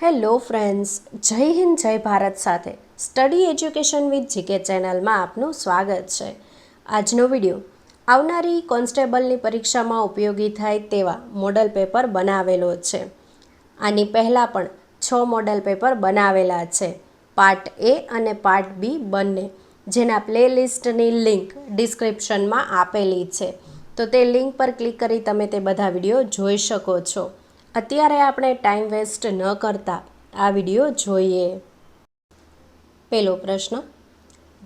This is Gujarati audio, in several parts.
હેલો ફ્રેન્ડ્સ, જય હિન્દ જય ભારત સાથે સ્ટડી એજ્યુકેશન વિથ જીકે ચેનલમાં આપનું સ્વાગત છે. આજનો વિડીયો આવનારી કોન્સ્ટેબલની પરીક્ષામાં ઉપયોગી થાય તેવા મોડલ પેપર બનાવેલો છે. આની પહેલાં પણ 6 મોડલ પેપર બનાવેલા છે, પાર્ટ એ અને પાર્ટ બી બંને, જેના પ્લેલિસ્ટની લિંક ડિસ્ક્રિપ્શનમાં આપેલી છે. તો તે લિંક પર ક્લિક કરી તમે તે બધા વિડીયો જોઈ શકો છો. અત્યારે આપણે ટાઈમ વેસ્ટ ન કરતા આ વિડીયો જોઈએ. પહેલો પ્રશ્ન,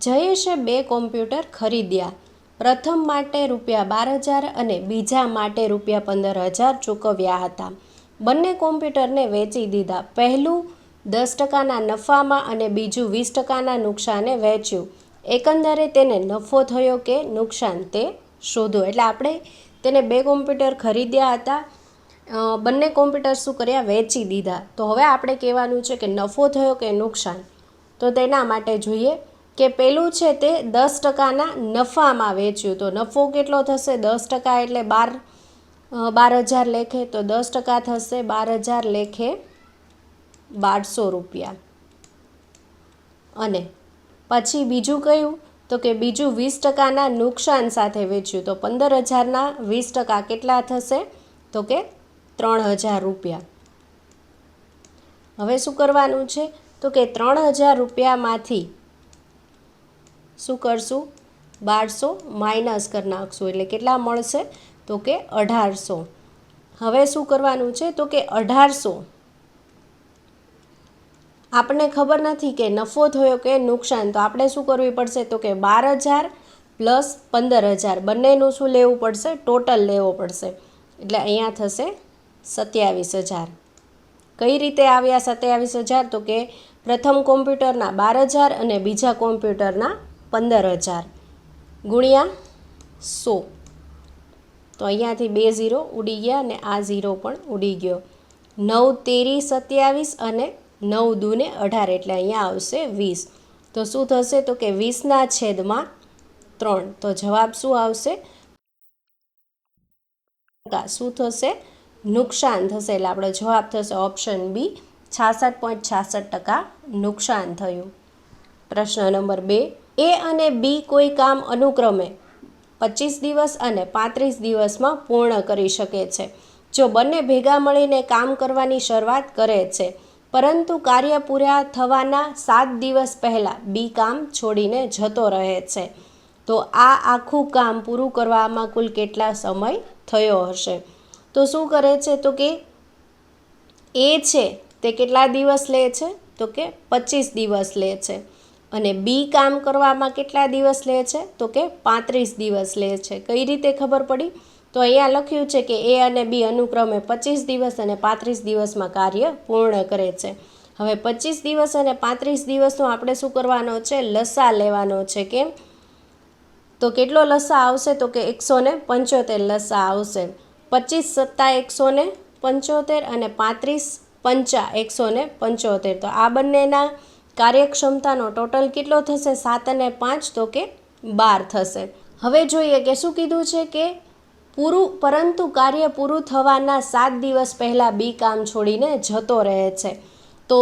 જયેશે 2 કોમ્પ્યુટર ખરીદ્યા. પ્રથમ માટે ₹12,000 અને બીજા માટે ₹15,000 ચૂકવ્યા હતા. બંને કોમ્પ્યુટરને વેચી દીધા. પહેલું 10%ના નફામાં અને બીજું 20%ના નુકસાને વેચ્યું. એકંદરે તેને નફો થયો કે નુકસાન તે શોધો. એટલે આપણે તેને 2 કોમ્પ્યુટર ખરીદ્યા હતા, બંને કોમ્પ્યુટર શું કર્યા, વેચી દીધા. તો હવે આપણે કહેવાનું છે કે નફો થયો કે નુકસાન. તો તેના માટે જોઈએ કે પેલું છે તે 10%ના નફામાં વેચ્યું. તો નફો કેટલો થશે? 10% એટલે 12,000 લેખે, તો 10% થશે 12,000 લેખે ₹1,200. અને પછી બીજું કયું? તો કે બીજું 20%ના નુકસાન સાથે વેચ્યું. તો 15,000ના 20% કેટલા થશે? તો કે ₹3,000. હવે શું કરવાનું છે? તો કે ₹3,000માંથી શું કરશું? 1200 માઇનસ કરી નાખશું. એટલે કેટલા મળશે? તો કે 1,800. હવે શું કરવાનું છે? તો કે 1,800 આપણને ખબર નથી કે નફો થયો કે નુકસાન. તો આપણે શું કરવું પડશે? તો કે 12,000 પ્લસ 15,000 બંનેનું શું લેવું પડશે? ટોટલ લેવો પડશે. એટલે અહીંયા થશે 27,000. કઈ રીતે આવ્યા 27,000? તો કે પ્રથમ કોમ્પ્યુટરના 12,000 અને બીજા કોમ્પ્યુટરના 15,000 ગુણ્યા 100. તો અહીંયાથી 2 0 ઉડી ગયા અને આ 0 પણ ઉડી ગયો. 9 તેરી 27 અને 9 દૂને 18 એટલે અહીંયા આવશે 20. તો શું થશે? તો કે 20/3. તો જવાબ શું આવશે? શું થશે? નુકસાન થશે. એટલે આપણો જવાબ થશે ઓપ્શન બી, 66.66% નુકસાન થયું. પ્રશ્ન નંબર 2, એ અને બી કોઈ કામ અનુક્રમે 25 દિવસ અને 35 દિવસમાં પૂર્ણ કરી શકે છે. જો બંને ભેગા મળીને કામ કરવાની શરૂઆત કરે છે, પરંતુ કાર્ય પૂરા થવાના 7 દિવસ પહેલાં બી કામ છોડીને જતો રહે છે, તો આ આખું કામ પૂરું કરવામાં કુલ કેટલા સમય થયો હશે? તો શું કરે છે? તો કે એ છે તે કેટલા દિવસ લે છે? તો કે 25 દિવસ લે છે. અને બી કામ કરવામાં કેટલા દિવસ લે છે? તો કે 35 દિવસ લે છે. કઈ રીતે ખબર પડી? તો અહીંયા લખ્યું છે કે એ અને બી અનુક્રમે 25 દિવસ અને 35 દિવસમાં કાર્ય પૂર્ણ કરે છે. હવે 25 દિવસ અને 35 દિવસનો આપણે શું કરવાનો છે? લસા લેવાનો છે. કેમ? તો કેટલો લસા આવશે? તો કે 175 લસા આવશે. 25 + 175 અને 35 × 175. તો આ બંનેના કાર્યક્ષમતાનો ટોટલ કેટલો થશે? 7 અને 5 તો કે 12 થશે. હવે જોઈએ કે શું કીધું છે કે પરંતુ કાર્ય પૂરું થવાના 7 દિવસ પહેલાં બી કામ છોડીને જતો રહે છે. તો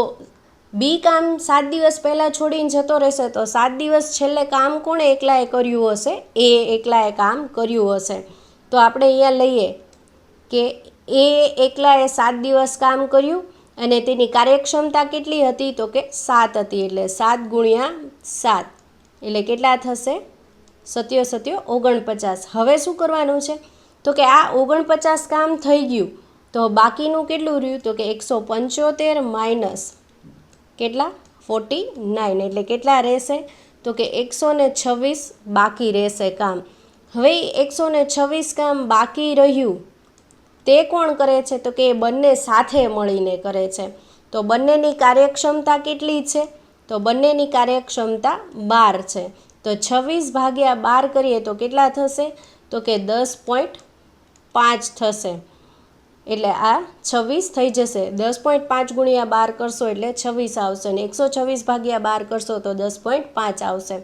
બી કામ 7 દિવસ પહેલાં છોડીને જતો રહેશે, તો 7 દિવસ છેલ્લે કામ કોણે એકલાએ કર્યું હશે? એ એકલાએ કામ કર્યું હશે. તો આપણે અહીંયા લઈએ કે એ એકલાએ 7 દિવસ કામ કર્યું અને તેની કાર્યક્ષમતા કેટલી હતી? તો કે 7 હતી. એટલે 7 × 7 એટલે કેટલા થશે? 7 × 49. હવે શું કરવાનું છે? તો કે આ 49 કામ થઈ ગયું, તો બાકીનું કેટલું રહ્યું? તો કે 175 માઇનસ કેટલા? 49 એટલે કેટલા રહેશે? તો કે 126 બાકી રહેશે કામ. હવે 126 કામ બાકી રહ્યું તે કોણ કરે છે? તો કે એ બંને સાથે મળીને કરે છે. તો બંનેની કાર્યક્ષમતા કેટલી છે? તો બંનેની કાર્યક્ષમતા 12 છે. તો 26/12 કરીએ તો કેટલા થશે? તો કે 10.5 થશે. એટલે આ 26 થઈ જશે. 10.5 × 12 કરશો એટલે 26 આવશે અને 126/12 કરશો તો 10.5 આવશે.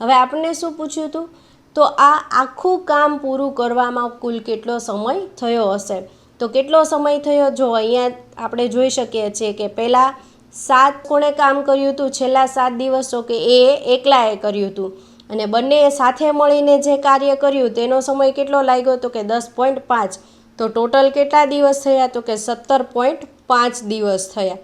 હવે આપણને શું પૂછ્યું હતું? તો આ આખું કામ પૂરું કરવામાં કુલ કેટલો સમય થયો હશે? તો કેટલો સમય થયો? જો અહીંયા આપણે જોઈ શકીએ છીએ કે પહેલાં 7 કોણે કામ કર્યું હતું? છેલ્લા 7 દિવસ તો કે એ એકલાએ કર્યું હતું, અને બંનેએ સાથે મળીને જે કાર્ય કર્યું તેનો સમય કેટલો લાગ્યો? તો કે 10.5. તો ટોટલ કેટલા દિવસ થયા? તો કે 17.5 દિવસ થયા.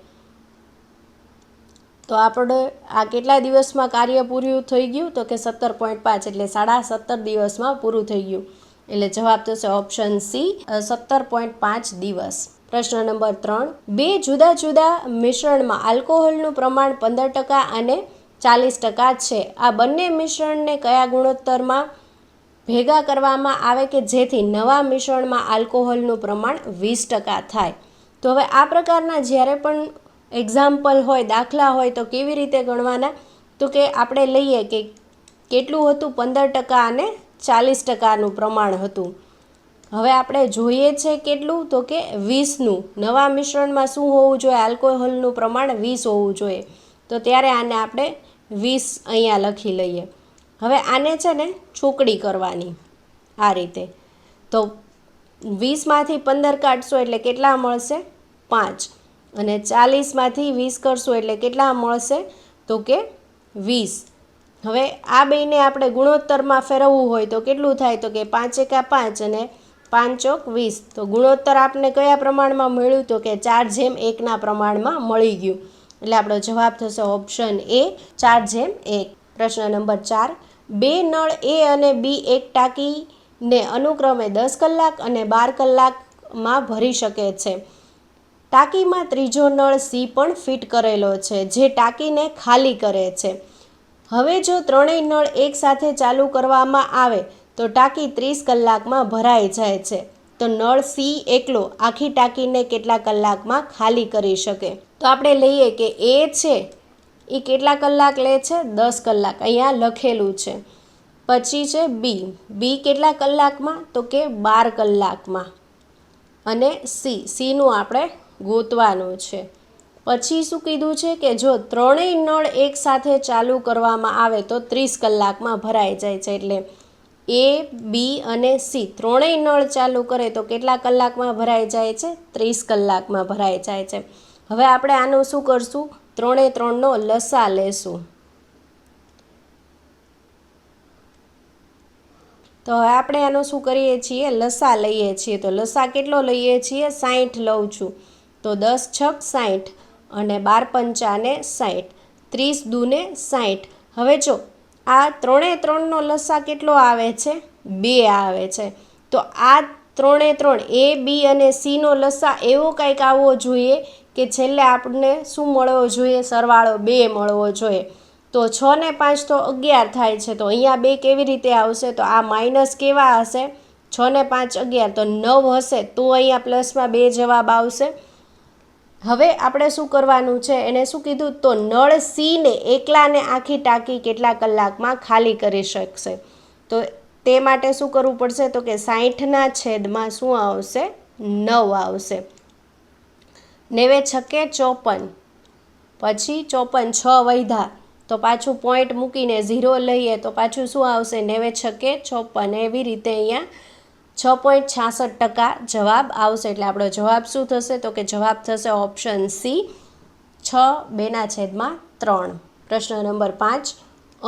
તો આપણે આ કેટલા દિવસમાં કાર્ય પૂરું થઈ ગયું? તો કે 17.5, એટલે 17.5 દિવસમાં પૂરું થઈ ગયું. એટલે જવાબ થશે ઓપ્શન સી, 17.5 દિવસ. પ્રશ્ન નંબર 3, બે જુદા જુદા મિશ્રણમાં આલ્કોહોલનું પ્રમાણ 15% અને 40% છે. આ બંને મિશ્રણને કયા ગુણોત્તરમાં ભેગા કરવામાં આવે કે જેથી નવા મિશ્રણમાં આલ્કોહોલનું પ્રમાણ 20% થાય? તો હવે આ પ્રકારના જ્યારે પણ એક્ઝામ્પલ હોય, દાખલા હોય, તો કેવી રીતે ગણવાના? તો કે આપણે લઈએ કે કેટલું હતું? 15% અને 40%નું પ્રમાણ હતું. હવે આપણે જોઈએ છે કેટલું? તો કે 20નું. નવા મિશ્રણમાં શું હોવું જોઈએ? આલ્કોહોલનું પ્રમાણ 20 હોવું જોઈએ. તો ત્યારે આને આપણે 20 અહીંયા લખી લઈએ. હવે આને છે ને ચોકડી કરવાની આ રીતે. તો 20માંથી 15 કાઢશો એટલે કેટલા મળશે? 5. અને 40માંથી 20 કરશો એટલે કેટલા મળશે? તો કે 20. હવે આ બેયને આપણે ગુણોત્તરમાં ફેરવવું હોય તો કેટલું થાય? તો કે 5 એકા 5 અને 5 ચોક 20. તો ગુણોત્તર આપને કયા પ્રમાણમાં મળ્યું? તો કે 4:1 પ્રમાણમાં મળી ગયું. એટલે આપણો જવાબ થશે ઓપ્શન એ, 4:1. પ્રશ્ન નંબર 4, બે નળ એ અને બી એક ટાંકીને અનુક્રમે 10 કલાક અને 12 કલાકમાં ભરી શકે છે. ટાંકીમાં ત્રીજો નળ સી પણ ફિટ કરેલો છે, જે ટાંકીને ખાલી કરે છે. હવે જો ત્રણેય નળ એકસાથે ચાલુ કરવામાં આવે તો ટાંકી 30 કલાકમાં ભરાઈ જાય છે. તો નળ સી એકલો આખી ટાંકીને કેટલા કલાકમાં ખાલી કરી શકે? તો આપણે લઈએ કે એ છે એ કેટલા કલાક લે છે? 10 કલાક. અહીંયા લખેલું છે. પછી છે બી કેટલા કલાકમાં? તો કે 12 કલાકમાં. અને સીનું આપણે ગોતવાનું છે. પછી શું કીધું છે કે જો ત્રણેય નળ એકસાથે ચાલુ કરવામાં આવે તો 30 કલાકમાં ભરાઈ જાય છે. એટલે એ, બી અને સી ત્રણેય નળ ચાલુ કરે તો કેટલા કલાકમાં ભરાઈ જાય છે? 30 કલાકમાં ભરાઈ જાય છે. હવે આપણે આનું શું કરશું? 3નો લસા લેશું. તો હવે આપણે આનો શું કરીએ છીએ? લસા લઈએ છીએ. તો લસા કેટલો લઈએ છીએ? 60 લઉં છું. તો 10 છક 60 અને 12 પંચાને 60, 30 દૂને 60. હવે જો આ 3નો લસા કેટલો આવે છે? 2 આવે છે. તો આ 3 એ, બી અને સીનો લસા એવો કંઈક આવવો જોઈએ કે છેલ્લે આપણને શું મળવો જોઈએ? સરવાળો 2 મળવો જોઈએ. તો 6 ને 5 તો 11 થાય છે. તો અહીંયા 2 કેવી રીતે આવશે? તો આ માઇનસ કેવા હશે? 6 ને 5 11, તો 9 હશે. તો અહીંયા પ્લસમાં 2 જવાબ આવશે. હવે આપણે શું કરવાનું છે? એને શું કીધું? તો નળ સીને એકલાને આખી ટાંકી કેટલા કલાકમાં ખાલી કરી શકશે? તો તે માટે શું કરવું પડશે? તો કે 60ના છેદમાં શું આવશે? 9 આવશે. 9 છકે 54, પછી 54 6 વધ્યા તો પાછું પોઈન્ટ મૂકીને 0 લઈએ તો પાછું શું આવશે? 9 છકે 54. એવી રીતે અહીંયા 6.66% જવાબ આવશે. એટલે આપણો જવાબ શું થશે? તો કે જવાબ થશે ઓપ્શન સી, 6/2/3. પ્રશ્ન નંબર 5,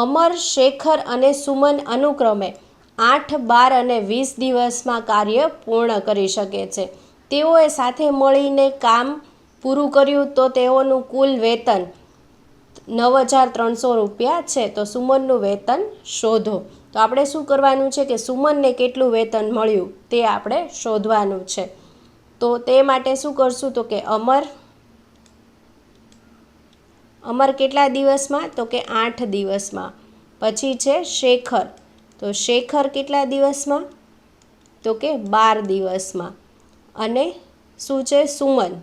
અમર, શેખર અને સુમન અનુક્રમે 8, 12 અને 20 દિવસમાં કાર્ય પૂર્ણ કરી શકે છે. તેઓએ સાથે મળીને કામ પૂરું કર્યું તો તેઓનું કુલ વેતન 9,300 રૂપિયા છે. તો સુમનનું વેતન શોધો. તો આપણે શું કરવાનું છે કે સુમનને કેટલું વેતન મળ્યું તે આપણે શોધવાનું છે. તો તે માટે શું કરશું? તો કે અમર કેટલા દિવસમાં? તો કે 8 દિવસમાં. પછી છે શેખર. તો શેખર કેટલા દિવસમાં? તો કે 12 દિવસમાં. અને શું છે? સુમન.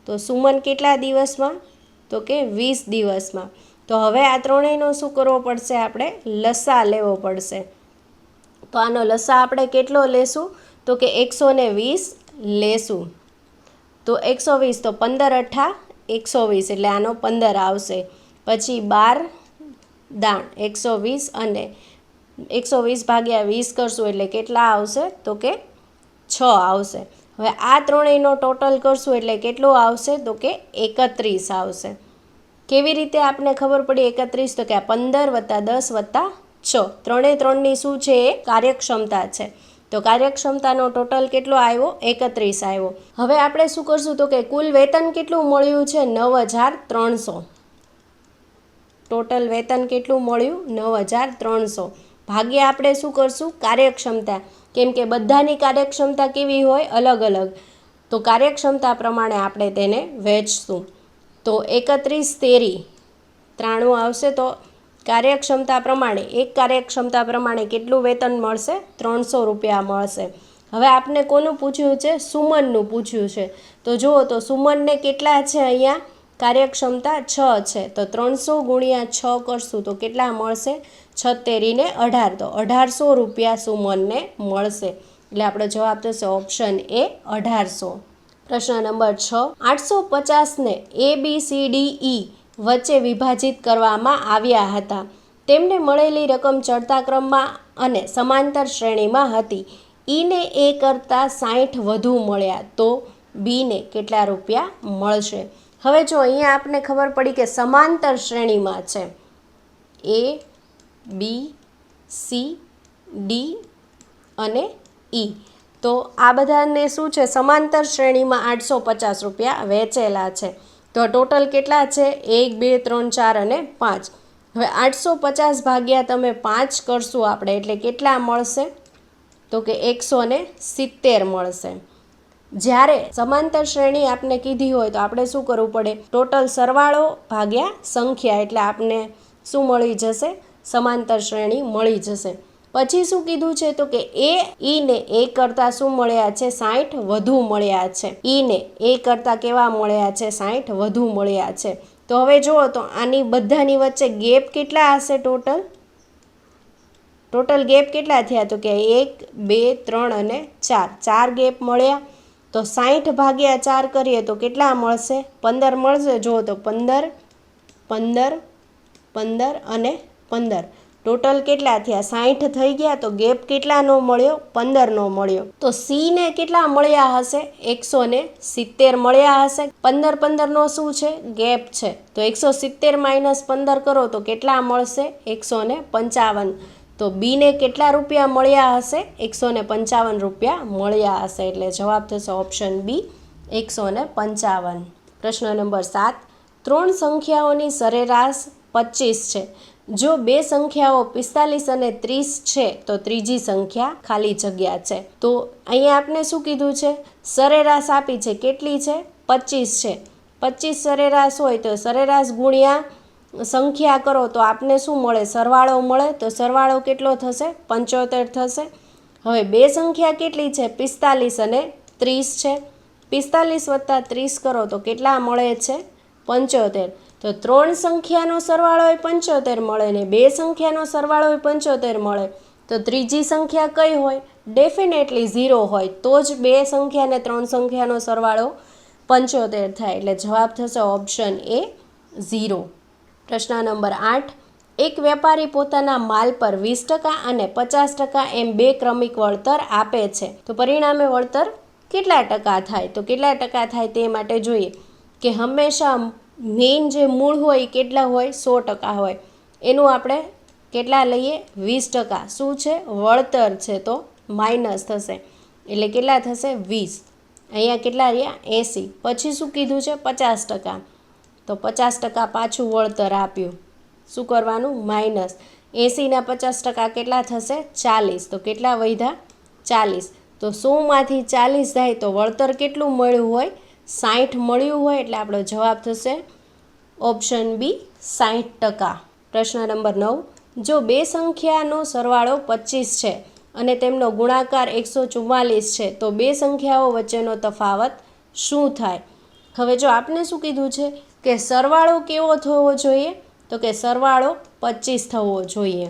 તો સુમન કેટલા દિવસમાં? તો કે 20 દિવસમાં. તો હવે આ ત્રણેયનો શું કરવો પડશે? આપણે લસા લેવો પડશે. તો આનો લસા આપણે કેટલો લેશું? તો કે 120 લેશું. તો 120, તો 15 અઠા 120, એટલે આનો 15 આવશે. પછી 12 દાણ 120 અને 120 ભાગ્યા 20 કરશું એટલે કેટલા આવશે? તો કે 6 આવશે. હવે આ ત્રણેયનો ટોટલ કરશું એટલે કેટલું આવશે તો કે 31 આવશે. કેવી રીતે આપને ખબર પડી 31? તો કે આ 15 + 10 + 6 ત્રણે ત્રણની શું છે એ કાર્યક્ષમતા છે. તો કાર્યક્ષમતાનો ટોટલ કેટલો આવ્યો? 31 આવ્યો. હવે આપણે શું કરશું તો કે કુલ વેતન કેટલું મળ્યું છે? 9300. ટોટલ વેતન કેટલું મળ્યું? 9300 ભાગ્યા આપણે શું કરશું? કાર્યક્ષમતા. કેમ કે બધાની કાર્યક્ષમતા કેવી હોય? અલગ અલગ. તો કાર્યક્ષમતા પ્રમાણે આપણે તેને વહેંચશું. તો 31 તેરી 93 આવશે. તો કાર્યક્ષમતા પ્રમાણે એક કાર્યક્ષમતા પ્રમાણે કેટલું વેતન મળશે? 300 રૂપિયા મળશે. હવે આપને કોનું પૂછ્યું છે? સુમનનું પૂછ્યું છે. તો જુઓ તો સુમનને કેટલા છે? અહીંયા કાર્યક્ષમતા 6 છે. તો 300 × 6 કરશું તો કેટલા મળશે? 76 ને 18. તો 1800 રૂપિયા સુમનને મળશે. એટલે આપણો જવાબ થશે ઓપ્શન એ 1800. પ્રશ્ન નંબર 6. 850 ને ABCDE વચ્ચે વિભાજિત કરવામાં આવ્યા હતા. તેમને મળેલી રકમ ચડતા ક્રમમાં અને સમાંતર શ્રેણીમાં હતી. ઈને એ કરતાં 60 વધુ મળ્યા તો બીને કેટલા રૂપિયા મળશે? હવે જો અહીંયા આપને ખબર પડી કે સમાંતર શ્રેણીમાં છે A, B, C, D અને E. તો આ બધાને શું છે? સમાંતર શ્રેણીમાં 850 રૂપિયા વેચેલા છે. તો ટોટલ કેટલા છે? 1, 2, 3, 4 અને 5. હવે 850 ભાગ્યા તમે 5 કરશું આપણે એટલે કેટલા મળશે? તો કે 170 મળશે. જ્યારે સમાંતર શ્રેણી આપને કીધી હોય તો આપણે શું કરવું પડે? ટોટલ સરવાળો ભાગ્યા સંખ્યા એટલે આપને શું મળી જશે? સમાંતર શ્રેણી મળી જશે. પછી શું કીધું છે? તો કે ઈને એ કરતાં શું મળ્યા છે? 60 વધુ મળ્યા છે. ઈને એ કરતાં કેવા મળ્યા છે? 60 વધુ મળ્યા છે. તો હવે જુઓ તો આની બધાની વચ્ચે ગેપ કેટલા હશે? ટોટલ ગેપ કેટલા થયા? તો કે 1, 2, 3 અને 4. 4 ગેપ મળ્યા. તો 60 ભાગ્યા 4 કરીએ તો કેટલા મળશે? 15 મળશે. જુઓ તો 15, 15, 15 અને 15. ટોટલ કેટલા થયા? 60 થઈ ગયા. તો ગેપ કેટલાનો મળ્યો? 15નો મળ્યો. તો Cને કેટલા મળ્યા હશે? 170 મળ્યા હશે. 15, 15નો શું છે? ગેપ છે. તો 170 - 15 કરો તો કેટલા મળશે? 155. તો બીને કેટલા રૂપિયા મળ્યા હશે? 155 રૂપિયા મળ્યા હશે. એટલે જવાબ થશે ઓપ્શન બી 155. પ્રશ્ન નંબર 7. 3 સંખ્યાઓની સરેરાશ 25 છે. જો બે સંખ્યાઓ 45 અને 30 છે તો ત્રીજી સંખ્યા ખાલી જગ્યા છે. તો અહીંયા આપણે શું કીધું છે? સરેરાશ આપી છે. કેટલી છે? 25 છે. 25 સરેરાશ હોય તો સરેરાશ ગુણ્યા સંખ્યા કરો તો આપને શું મળે? સરવાળો મળે. તો સરવાળો કેટલો થશે? 75 થશે. હવે બે સંખ્યા કેટલી છે? 45 અને 30 છે. 45 + 30 કરો તો કેટલા મળે છે? 75. તો 3 સંખ્યાનો સરવાળો 75 મળે ને બે સંખ્યાનો સરવાળો 75 મળે. તો ત્રીજી સંખ્યા કઈ હોય? ડેફિનેટલી 0 હોય. તો જ બે સંખ્યા અને 3 સંખ્યાનો સરવાળો 75 થાય. એટલે જવાબ થશે ઓપ્શન એ 0. પ્રશ્ન નંબર 8. એક વેપારી પોતાના માલ પર 20% અને 50% એમ બે ક્રમિક વળતર આપે છે. તો પરિણામે વળતર કેટલા ટકા થાય? તો કેટલા ટકા થાય તે માટે જોઈએ કે હંમેશા મેઇન જે મૂળ હોય એ કેટલા હોય? 100% હોય. એનું આપણે કેટલા લઈએ? 20%. શું છે? વળતર છે. તો માઇનસ થશે એટલે કેટલા થશે? 20. અહીંયા કેટલા રહ્યા? 80. પછી શું કીધું છે? 50%. તો 50% પાછું વળતર આપ્યું. શું કરવાનું? માઇનસ. 80 ના 50% કેટલા થશે? 40. તો કેટલા વધ્યા? 40. તો 100માંથી 40 જાય તો વળતર કેટલું મળ્યું હોય? 60 મળ્યું હોય. એટલે આપણો જવાબ થશે ઓપ્શન બી 60%. પ્રશ્ન નંબર 9. જો બે સંખ્યાનો સરવાળો 25 છે અને તેમનો ગુણાકાર 144 છે તો બે સંખ્યાઓ વચ્ચેનો તફાવત શું થાય? હવે જો આપને શું કીધું છે કે સરવાળો કેવો થવો જોઈએ? તો કે સરવાળો 25 થવો જોઈએ.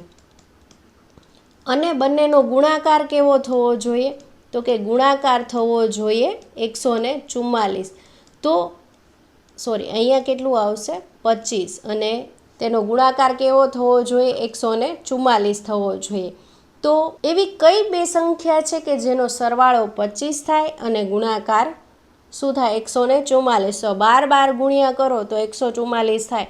અને બંનેનો ગુણાકાર કેવો થવો જોઈએ? તો કે ગુણાકાર થવો જોઈએ 144. તો અહીંયા કેટલું આવશે? 25. અને તેનો ગુણાકાર કેવો થવો જોઈએ? 144 થવો જોઈએ. તો એવી કઈ બે સંખ્યા છે કે જેનો સરવાળો 25 થાય અને ગુણાકાર શું થાય 144? તો 12 ગુણ્યા કરો તો 144 થાય,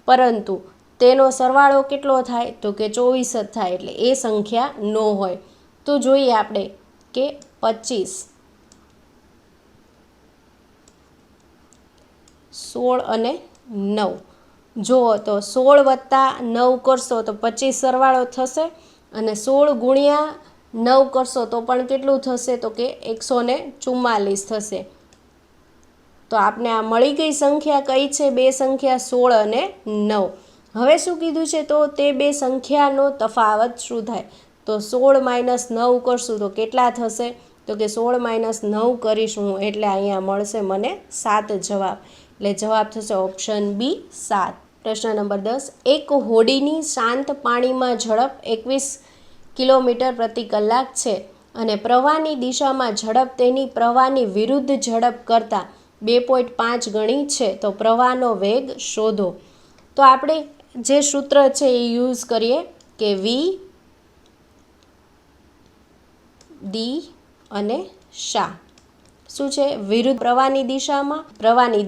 પરંતુ તેનો સરવાળો કેટલો થાય તો કે 24 જ થાય, એટલે એ સંખ્યા ન હોય. તો જોઈએ આપણે કે 25, 16 અને 9. જુઓ તો 16 વત્તા 9 કરશો તો 25 સરવાળો થશે, અને 16 ગુણ્યા 9 કરશો તો પણ કેટલું થશે તો કે 144 થશે. તો આપણે આ મળી ગઈ સંખ્યા કઈ છે? બે સંખ્યા 16 અને 9. હવે શું કીધું છે? તો તે બે સંખ્યાનો તફાવત શું થાય? તો 16 માઇનસ 9 કરશું તો કેટલા થશે? તો કે 16 માઇનસ 9 કરીશું એટલે અહીંયા મળશે મને 7 જવાબ. એટલે જવાબ થશે ઓપ્શન બી 7. પ્રશ્ન નંબર 10. એક હોડીની શાંત પાણીમાં ઝડપ 21 કિલોમીટર પ્રતિ કલાક છે અને પ્રવાહની દિશામાં ઝડપ તેની પ્રવાહની વિરુદ્ધ ઝડપ કરતાં 2.5 ગણી છે, તો પ્રવાહનો વેગ શોધો. તો આપણે જે સૂત્ર છે એ યુઝ કરીએ કે વી ડી અને શા. શું છે? વિરુદ્ધ પ્રવાહની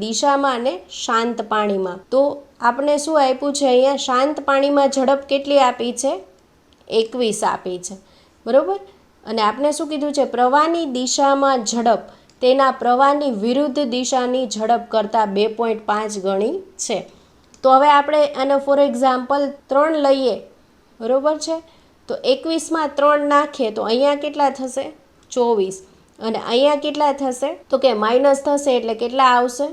દિશામાં અને શાંત પાણીમાં. તો આપણે શું આપ્યું છે અહીંયા? શાંત પાણીમાં ઝડપ કેટલી આપી છે? 21 આપી છે, બરોબર. અને આપણે શું કીધું છે? પ્રવાહની દિશામાં ઝડપ તેના પ્રવાહની વિરુદ્ધ દિશાની ઝડપ કરતાં 2.5 ગણી છે. તો હવે આપણે આનો ફોર એક્ઝામ્પલ 3 લઈએ, બરોબર છે. તો 21માં 3 નાખીએ તો અહીંયા કેટલા થશે? 24. અને અહીંયા કેટલા થશે? તો કે માઇનસ થશે એટલે કેટલા આવશે?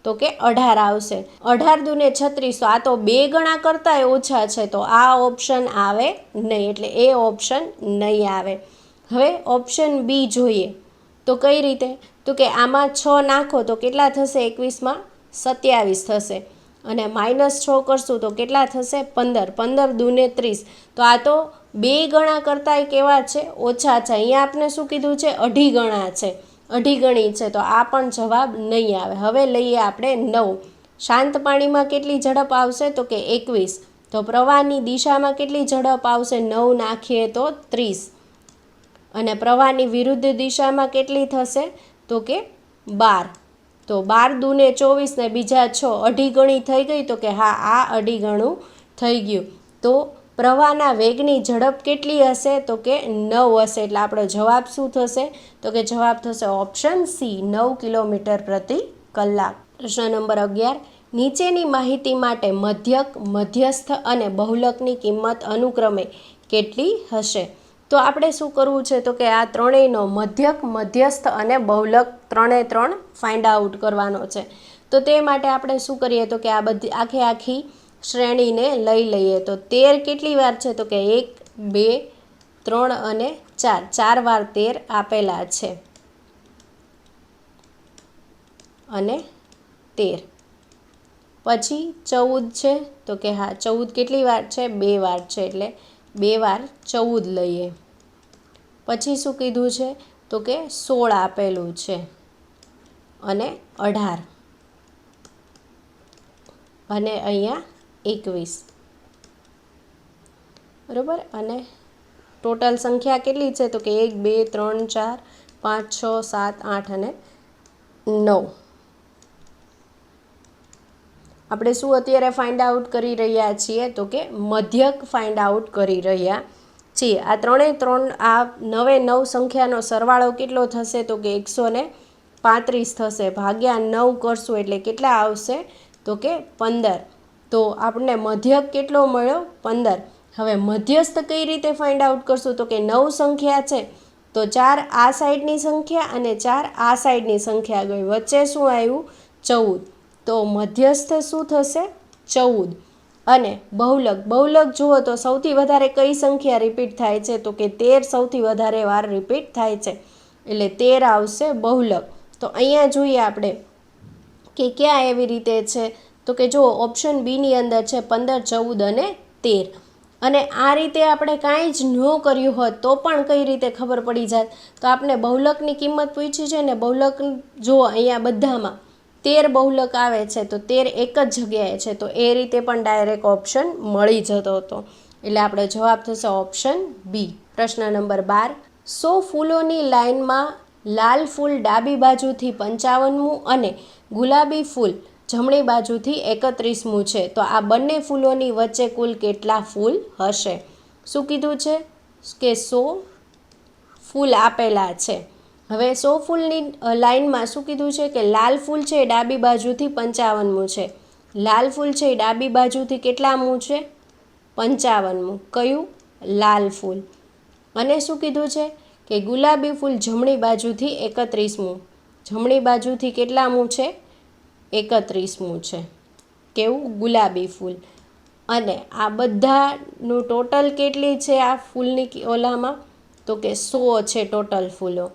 તો કે 18 આવશે. 18 દૂને 36. તો આ તો 2 ગણા કરતાંય ઓછા છે, તો આ ઓપ્શન આવે નહીં, એટલે એ ઓપ્શન નહીં આવે. હવે ઓપ્શન બી જોઈએ તો કઈ રીતે? તો કે આમાં 6 નાખો તો કેટલા થશે? 21માં 27 થશે, અને -6 કરશું તો કેટલા થશે? 15. 15 દૂને 30. તો આ તો 2 ગણા કરતાંય કેવા છે? ઓછા છે. અહીંયા આપણે શું કીધું છે? 2.5 ગણા છે, 2.5 ગણી છે, તો આ પણ જવાબ નહીં આવે. હવે લઈએ આપણે 9. શાંત પાણીમાં કેટલી ઝડપ આવશે? તો કે 21. તો પ્રવાહની દિશામાં કેટલી ઝડપ આવશે? 9 નાખીએ તો 30. અને પ્રવાહની વિરુદ્ધ દિશામાં કેટલી થશે? તો કે 12. તો 12 દૂને 24 ને બીજા 6, 2.5 ગણી થઈ ગઈ? તો કે હા, આ 2.5 ગણું થઈ ગયું. તો પ્રવાહના વેગની ઝડપ કેટલી હશે? તો કે 9 હશે. એટલે આપણો જવાબ શું થશે? તો કે જવાબ થશે ઓપ્શન સી, 9 કિલોમીટર પ્રતિ કલાક. પ્રશ્ન નંબર 11. નીચેની માહિતી માટે મધ્યક, મધ્યસ્થ અને બહુલકની કિંમત અનુક્રમે કેટલી હશે? તો આપણે શું કરવું છે? તો કે આ ત્રણેયનો મધ્યક, મધ્યસ્થ અને બહુલક 3 ફાઇન્ડ આઉટ કરવાનો છે. તો તે માટે આપણે શું કરીએ? તો કે આ બધી આખી શ્રેણીને લઈ લઈએ. તો 13 કેટલી વાર છે? તો કે 1, 2, 3 અને 4. 4 વાર 13 આપેલા છે, અને 13. પછી 14 છે, તો કે હા 14 કેટલી વાર છે? 2 વાર છે, એટલે 2 વાર 14 લઈએ. પછી શું કીધું છે? તો કે 16 આપેલું છે, અને 18, અને અહીંયા 21, બરાબર. અને ટોટલ સંખ્યા કેટલી છે? તો કે 1, 2, 3, 4, 5, 6, 7, 8 અને 9. આપણે શું અત્યારે ફાઇન્ડ આઉટ કરી રહ્યા છીએ? તો કે મધ્યક ફાઇન્ડ આઉટ કરી રહ્યા છીએ. આ 3 આ 9 સંખ્યાનો સરવાળો કેટલો થશે? તો કે 135 થશે, ભાગ્યા 9 કરશું એટલે કેટલા આવશે? તો કે 15. તો આપણને મધ્યક કેટલો મળ્યો? 15. હવે મધ્યસ્થ કઈ રીતે ફાઇન્ડ આઉટ કરશું? તો કે 9 સંખ્યા છે, તો 4 આ સાઈડની સંખ્યા અને 4 આ સાઈડની સંખ્યા ગઈ, વચ્ચે શું આવ્યું? 14. તો મધ્યસ્થ શું થશે? 14. અને બહુલક જુઓ તો સૌથી વધારે કઈ સંખ્યા રિપીટ થાય છે? તો કે 13 સૌથી વધારે વાર રિપીટ થાય છે, એટલે 13 આવશે બહુલક. તો અહીંયા જોઈએ આપણે કે ક્યાં એવી રીતે છે? તો કે જો ઓપ્શન બીની અંદર છે 15, 14 અને 13. અને આ રીતે આપણે કાંઈ જ ન કર્યું હોત તો પણ કઈ રીતે ખબર પડી જાય? તો આપણે બહુલકની કિંમત પૂછી છે ને, બહુલક જુઓ અહીંયા બધામાં 13 બહુલક આવે છે, તો 13 એક જ જગ્યાએ છે, તો એ રીતે પણ ડાયરેક્ટ ઓપ્શન મળી જતો હતો. એટલે આપણો જવાબ થશે ઓપ્શન બી. પ્રશ્ન નંબર 12, 100 ફૂલોની લાઇનમાં લાલ ફૂલ ડાબી બાજુથી 55મું અને ગુલાબી ફૂલ જમણી બાજુથી 31મું છે, તો આ બંને ફૂલોની વચ્ચે કુલ કેટલા ફૂલ હશે? શું કીધું છે કે 100 ફૂલ આપેલા છે. હવે 100 ફૂલની લાઇનમાં શું કીધું છે કે લાલ ફૂલ છે એ ડાબી બાજુથી 55મું છે. લાલ ફૂલ છે એ ડાબી બાજુથી કેટલામું છે? 55મું. કયું? લાલ ફૂલ. અને શું કીધું છે કે ગુલાબી ફૂલ જમણી બાજુથી 31મું. જમણી બાજુથી કેટલામું છે? 31મું છે. કેવું? ગુલાબી ફૂલ. અને આ બધાનું ટોટલ કેટલી છે આ ફૂલની ઓલામાં? તો કે 100 છે ટોટલ ફૂલો.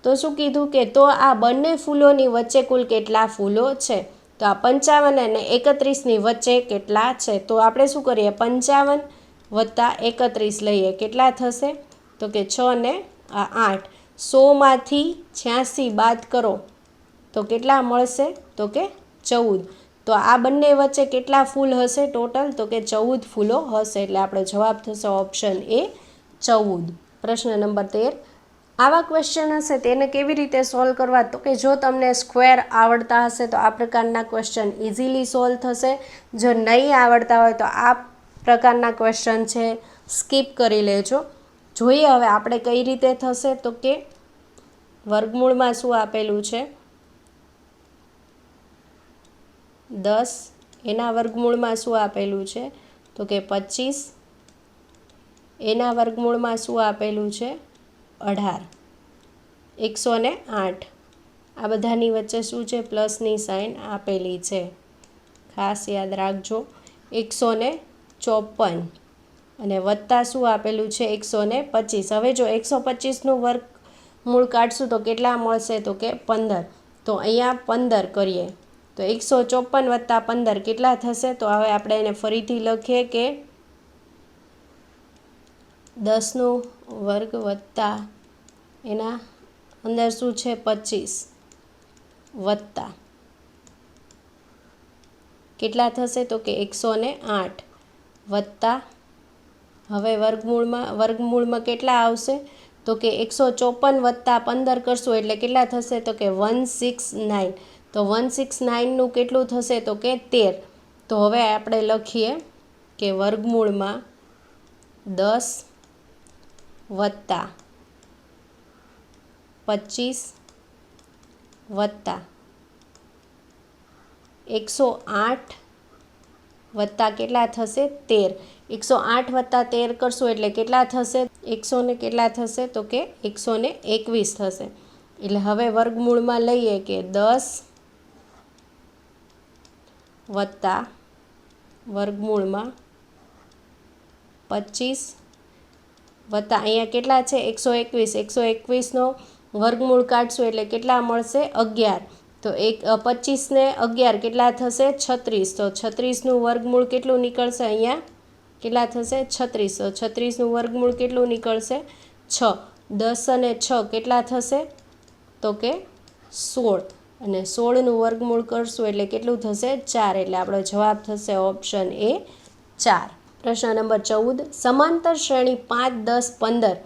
તો શું કીધું કે તો આ બંને ફૂલોની વચ્ચે કુલ કેટલા ફૂલો છે? તો આ 55 અને 31ની વચ્ચે કેટલા છે? તો આપણે શું કરીએ? 55 વત્તા 31 લઈએ. કેટલા થશે? તો કે 6 ને 8. 100માંથી 86 બાદ કરો તો કેટલા મળશે? તો કે 14. તો આ બંને વચ્ચે કેટલા ફૂલ હશે ટોટલ? તો કે 14 ફૂલો હશે. એટલે આપણો જવાબ થશે ઓપ્શન એ 14. પ્રશ્ન નંબર 13, આવા ક્વેશ્ચન હશે તેને કેવી રીતે સોલ્વ કરવા? તો કે જો તમને સ્ક્વેર આવડતા હશે તો આ પ્રકારના ક્વેશ્ચન ઇઝીલી સોલ્વ થશે. જો નહીં આવડતા હોય તો આ પ્રકારના ક્વેશ્ચન છે સ્કીપ કરી લેજો. જોઈએ હવે આપણે કઈ રીતે થશે. તો કે વર્ગમૂળમાં શું આપેલું છે? 10. એના વર્ગમૂળમાં શું આપેલું છે? તો કે 25. એના વર્ગમૂળમાં શું આપેલું છે? 18. 108. આ બધાની વચ્ચે શું છે? પ્લસની સાઇન આપેલી છે, ખાસ યાદ રાખજો. 154 અને વત્તા શું આપેલું છે? 125. હવે જો 125નું વર્ગમૂળ કાઢશું તો કેટલા મળશે? તો કે 15. તો અહીંયા 15 કરીએ તો 154 વત્તા 15 કેટલા થશે? તો હવે આપણે એને ફરીથી લખીએ કે 10નો વર્ગ વત્તા એના અંદર શું છે? 25 વત્તા કેટલા થશે? તો કે 108 વત્તા હવે વર્ગમૂળમાં કેટલા આવશે? તો કે 154 વત્તા 15 કરશું એટલે કેટલા થશે? તો કે 169. તો 169નું કેટલું થશે? તો કે 13. તો હવે આપણે લખીએ કે વર્ગમૂળમાં 10 વત્તા 25 વત્તા 108 વત્તા કેટલા થશે? 13. 108 વત્તા 13 કરશું એટલે કેટલા થશે? 100 ને કેટલા થશે? તો કે 121 થશે. એટલે હવે વર્ગમૂળમાં લઈએ કે 10 વત્તા વર્ગમૂળમાં 25 વત્તા અહીંયા કેટલા છે? 121. 121નો વર્ગમૂળ કાઢશું એટલે કેટલા મળશે? 11. તો 25 ને 11 કેટલા થશે? 36. તો 36નું વર્ગમૂળ કેટલું નીકળશે? અહીંયા કેટલા થશે? 36. તો 36નું વર્ગમૂળ કેટલું નીકળશે? 6. 10 અને 6 કેટલા થશે? તો કે 16. અને 16નું વર્ગમૂળ કરશું એટલે કેટલું થશે? 4. એટલે આપણો જવાબ થશે ઓપ્શન એ 4. પ્રશ્ન નંબર 14, સમાંતર શ્રેણી 5, 10, 15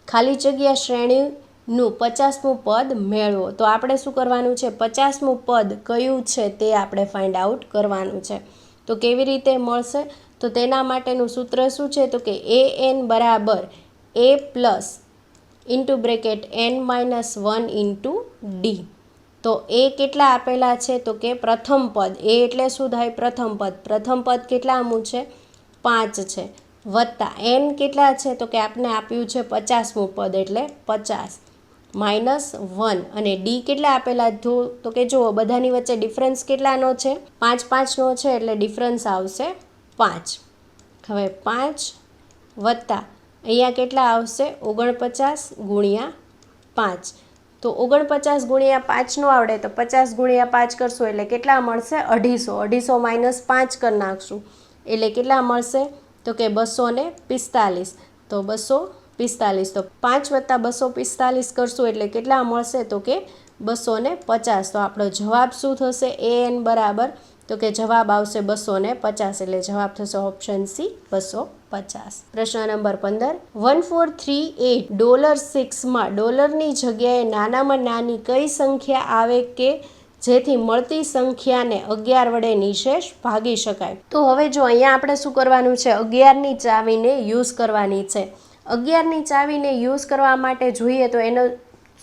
ખાલી જગ્યા શ્રેણીનું 50મું પદ મેળવો. તો આપણે શું કરવાનું છે? 50મું પદ કયું છે તે આપણે ફાઇન્ડ આઉટ કરવાનું છે. તો કેવી રીતે મળશે? તો તેના માટેનું સૂત્ર શું છે? તો કે an બરાબર a plus into bracket n-1 into D. તો એ કેટલા આપેલા છે? તો કે પ્રથમ પદ. એ એટલે શું થાય? પ્રથમ પદ. પ્રથમ પદ કેટલામું છે? 5 છે. વત્તા n કેટલા છે? તો કે આપણે આપ્યું છે 50મું પદ એટલે 50 -1 અને ડી કેટલા આપેલા? તો કે જુઓ બધાની વચ્ચે ડિફરન્સ કેટલાનો છે? 5, 5નો છે એટલે ડિફરન્સ આવશે 5. હવે 5 વત્તા અહીંયા કેટલા આવશે? 49 ગુણ્યા 5. તો 49 ગુણ્યા 5 નો આવડે તો 50 ગુણ્યા 5 કરશું એટલે કેટલા મળશે? 250. 250 -5 કરી નાખશું એટલે કેટલા મળશે? તો કે 245. તો 245. તો 5 વત્તા 245 કરશું એટલે કેટલા મળશે? તો કે 250. તો આપણો જવાબ શું થશે? an બરાબર તો કે જવાબ આવશે 250, એટલે જવાબ થશે ઓપ્શન સી 250. પ્રશ્ન નંબર 15, $1438 ડોલરની જગ્યાએ નાનામાં નાની કઈ સંખ્યા આવે કે જેથી મળતી સંખ્યાને 11 વડે નિશેષ ભાગી શકાય? તો હવે જો અહીંયા આપણે શું કરવાનું છે, 11ની ચાવીને યુઝ કરવાની છે. 11ની ચાવીને યુઝ કરવા માટે જોઈએ તો એનો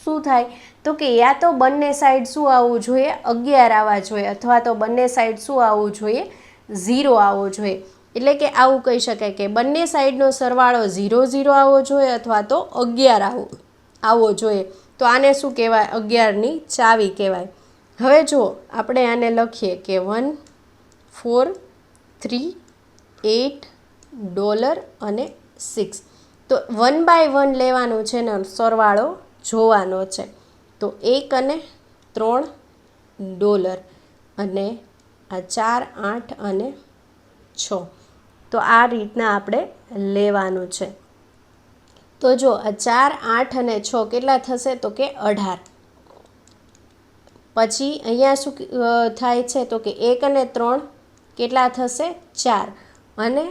શું થાય, તો કે યા તો બંને સાઈડ શું આવવું જોઈએ, 11 આવવા જોઈએ, અથવા તો બંને સાઈડ શું આવવું જોઈએ, 0 આવવો જોઈએ. એટલે કે આવું કહી શકાય કે બંને સાઈડનો સરવાળો 0 0 આવવો જોઈએ અથવા તો 11 આવવો જોઈએ. તો આને શું કહેવાય, 11ની ચાવી કહેવાય. હવે જો આપણે આને લખીએ કે $1438 અને 6, તો 1 બાય 1 લેવાનું છે ને સરવાળો જોવાનો છે. તો 1 અને $3 અને આ 4 8 અને 6, તો આ રીતના આપણે લેવાનું છે. તો જો આ 4 8 અને 6 કેટલા થશે, તો કે 18. પછી અહીંયા શું થાય છે, તો કે 1 અને 3 કેટલા થશે, 4, અને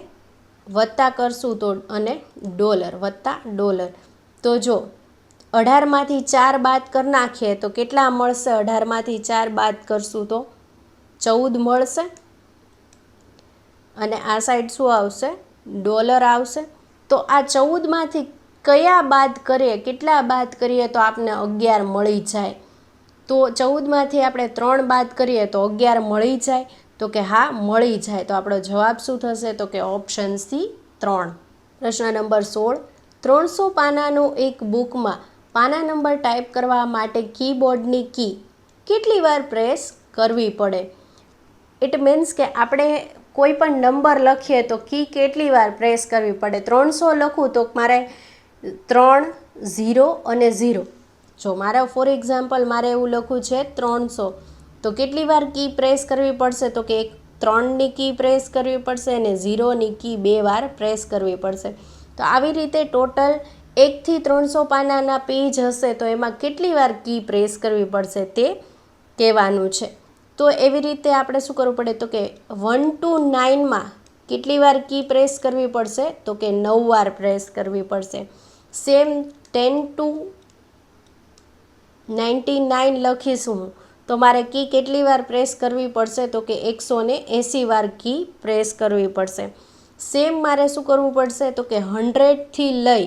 વત્તા કરશું તો અને $, તો જો 18માંથી 4 બાદ કરી નાખીએ તો કેટલા મળશે, 18માંથી 4 બાદ કરશું તો 14 મળશે. અને આ સાઈડ શું આવશે, $, આવશે. તો આ 14માંથી કયા બાદ કરીએ, કેટલા બાદ કરીએ તો આપણને 11 મળી જાય? તો 14માંથી આપણે 3 બાદ કરીએ તો 11 મળી જાય? તો કે હા, મળી જાય. તો આપણો જવાબ શું થશે, તો કે ઓપ્શન સી 3. પ્રશ્ન નંબર 16, 300 પાનાનું એક બુકમાં પાના નંબર ટાઈપ કરવા માટે કીબોર્ડની કી કેટલી વાર પ્રેસ કરવી પડે? ઇટ મીન્સ કે આપણે કોઈ પણ નંબર લખીએ તો કી કેટલી વાર પ્રેસ કરવી પડે? 300 લખું તો મારે 3 0 અને 0. જો મારે ફોર એક્ઝામ્પલ મારે એવું લખવું છે 300, તો કેટલી વાર કી પ્રેસ કરવી પડશે? તો કે 3ની કી પ્રેસ કરવી પડશે અને 0ની કી 2 વાર પ્રેસ કરવી પડશે. તો આવી રીતે ટોટલ 1 થી 300 પાનાના પેજ હશે તો એમાં કેટલી વાર કી પ્રેસ કરવી પડશે તે કહેવાનું છે. તો એવી રીતે આપણે શું કરવું પડે, તો કે 1 to 9માં કેટલી વાર કી પ્રેસ કરવી પડશે? તો કે 9 વાર પ્રેસ કરવી પડશે. સેમ 10 to 99 લખીશું તો મારે કી કેટલી વાર પ્રેસ કરવી પડશે? તો કે 180 વાર કી પ્રેસ કરવી પડશે. સેમ મારે શું કરવું પડશે? તો કે 100થી લઈ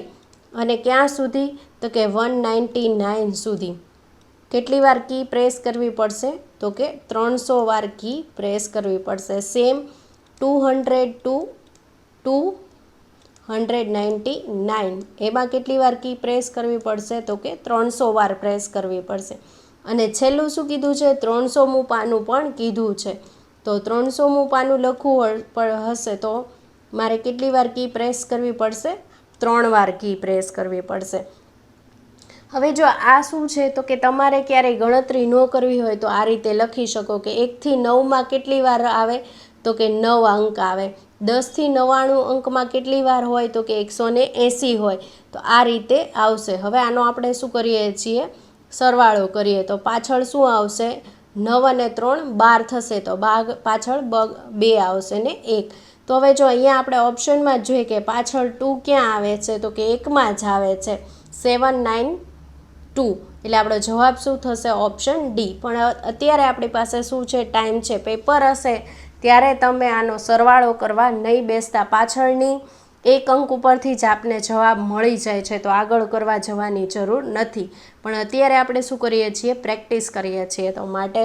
અને ક્યાં સુધી? તો કે 199 સુધી કેટલી વાર કી પ્રેસ કરવી પડશે? તો કે 300 વાર કી પ્રેસ કરવી પડશે. સેમ 200 to 299 એમાં કેટલી વાર કી પ્રેસ કરવી પડશે? તો કે 300 વાર પ્રેસ કરવી પડશે. અને છેલ્લું શું કીધું છે? 300મું પાનું પણ કીધું છે. તો 300મું પાનું લખવું હશે તો મારે કેટલી વાર કી પ્રેસ કરવી પડશે? 3 વાર કી પ્રેસ કરવી પડશે. હવે જો આ શું છે, તો કે તમારે ક્યારેય ગણતરી ન કરવી હોય તો આ રીતે લખી શકો કે 1 થી 9માં કેટલી વાર આવે? તો કે 9 અંક આવે. 10 થી 99 અંકમાં કેટલી વાર હોય? તો કે 180 હોય. તો આ રીતે આવશે. હવે આનો આપણે શું કરીએ છીએ? સરવાળો કરીએ તો પાછળ શું આવશે? 9 અને 3 12 થશે, તો પાછળ 2 આવશે ને 1. તો હવે જો અહીંયા આપણે ઓપ્શનમાં જ જોઈએ કે પાછળ 2 ક્યાં આવે છે? તો કે 1માં જ આવે છે, 792. એટલે આપણો જવાબ શું થશે? Option D. પણ અત્યારે આપણી પાસે શું છે? ટાઈમ છે. પેપર હશે ત્યારે તમે આનો સરવાળો કરવા નહીં બેસતા. પાછળની 1 અંક ઉપરથી જ આપને જવાબ મળી જાય છે, તો આગળ કરવા જવાની જરૂર નથી. પણ અત્યારે આપણે શું કરીએ છીએ? પ્રેક્ટિસ કરીએ છીએ. તો માટે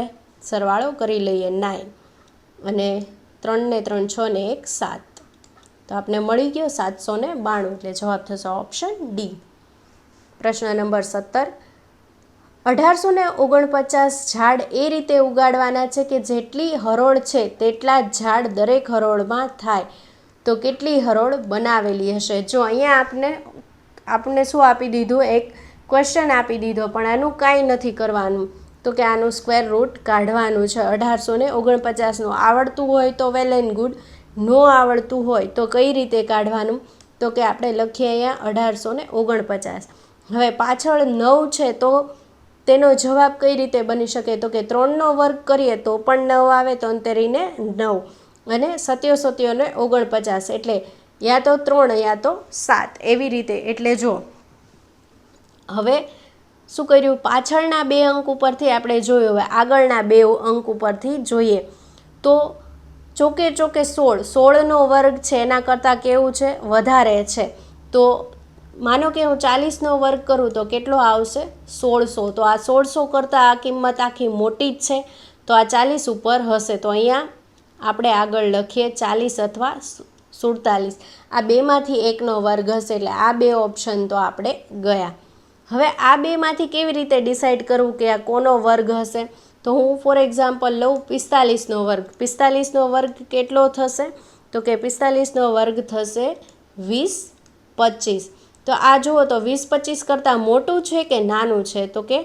સરવાળો કરી લઈએ. 9 અને 3 ને 3 6 ને 1 7, તો આપણે મળી ગયો 792. એટલે જવાબ થશે ઓપ્શન ડી. પ્રશ્ન નંબર 17, 1849 ઝાડ એ રીતે ઉગાડવાના છે કે જેટલી હરોળ છે તેટલા જ ઝાડ દરેક હરોળમાં થાય. તો કેટલી હરોળ બનાવેલી હશે? જો અહીંયા આપને શું આપી દીધું? એક ક્વેશ્ચન આપી દીધો, પણ આનું કાંઈ નથી કરવાનું. તો કે આનું સ્ક્વેર રૂટ કાઢવાનું છે. 1849નું આવડતું હોય તો વેલ એન્ડ ગુડ, ન આવડતું હોય તો કઈ રીતે કાઢવાનું? તો કે આપણે લખીએ અહીંયા 1849. હવે પાછળ 9 છે તો તેનો જવાબ કઈ રીતે બની શકે? તો કે 3નો વર્ગ કરીએ તો પણ 9 આવે, તો અંતરીને 9 અને 7 7 49, એટલે યા તો 3 યા તો 7 એવી રીતે. એટલે જો હવે શું કર્યું, પાછળના 2 અંક ઉપરથી આપણે જોયું, હવે આગળના 2 અંક ઉપરથી જોઈએ તો ચોકે 16નો વર્ગ છે એના કરતાં કેવું છે, વધારે છે. તો માનો કે હું 40નો વર્ગ કરું તો કેટલો આવશે, 1600. તો આ 1600 કરતાં આ કિંમત આખી મોટી જ છે, તો આ 40 ઉપર હશે. તો અહીંયા આપણે આગળ લખીએ 40 અથવા 47. આ બેમાંથી એકનો વર્ગ હશે, એટલે આ 2 ઓપ્શન તો આપણે ગયા. હવે આ બેમાંથી કેવી રીતે ડિસાઇડ કરવું કે આ કોનો વર્ગ હશે? તો હું ફોર એક્ઝામ્પલ લઉં 45નો વર્ગ. 45નો વર્ગ કેટલો થશે? તો કે 45નો વર્ગ થશે 20 25. તો આ જુઓ તો 20 25 કરતાં મોટું છે કે નાનું છે? તો કે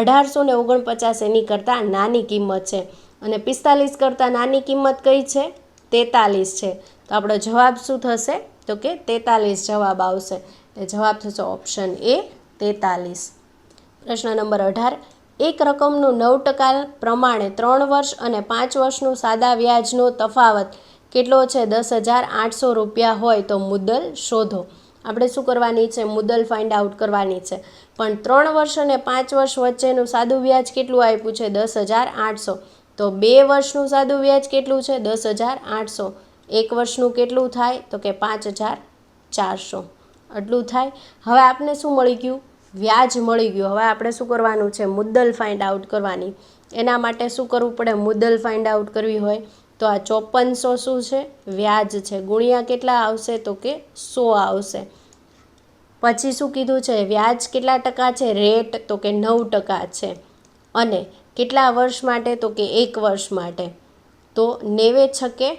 1849 એની કરતાં નાની કિંમત છે. અને 45 કરતાં નાની કિંમત કઈ છે? 43 છે. તો આપણો જવાબ શું થશે? તો કે 43 જવાબ આવશે. એટલે જવાબ થશે ઓપ્શન એ 43. પ્રશ્ન નંબર 18. એક રકમનું 9% પ્રમાણે 3 વર્ષ અને 5 વર્ષનું સાદા વ્યાજનો તફાવત કેટલો છે? 10,800 રૂપિયા હોય તો મુદ્દલ શોધો. આપણે શું કરવાની છે? મુદ્દલ ફાઇન્ડ આઉટ કરવાની છે. પણ 3 વર્ષ અને 5 વર્ષ વચ્ચેનું સાદું વ્યાજ કેટલું આપ્યું છે? 10,800. તો 2 વર્ષનું સાદું વ્યાજ કેટલું છે? 10,800. 1 વર્ષનું કેટલું થાય? તો કે 5,400. આટલું થાય. હવે આપને શું મળી ગયું? વ્યાજ મળી ગયું. હવે આપણે શું કરવાનું છે? મુદ્દલ ફાઇન્ડ આઉટ કરવાની. એના માટે શું કરવું પડે? મુદ્દલ ફાઇન્ડ આઉટ કરવી હોય તો આ 5400 શું છે? વ્યાજ છે. ગુણ્યા કેટલા આવશે? તો કે 100 આવશે. પછી શું કીધું છે? વ્યાજ કેટલા ટકા છે? રેટ તો કે 9% છે. અને કેટલા વર્ષ માટે? તો કે 1 વર્ષ માટે. તો 9 છકે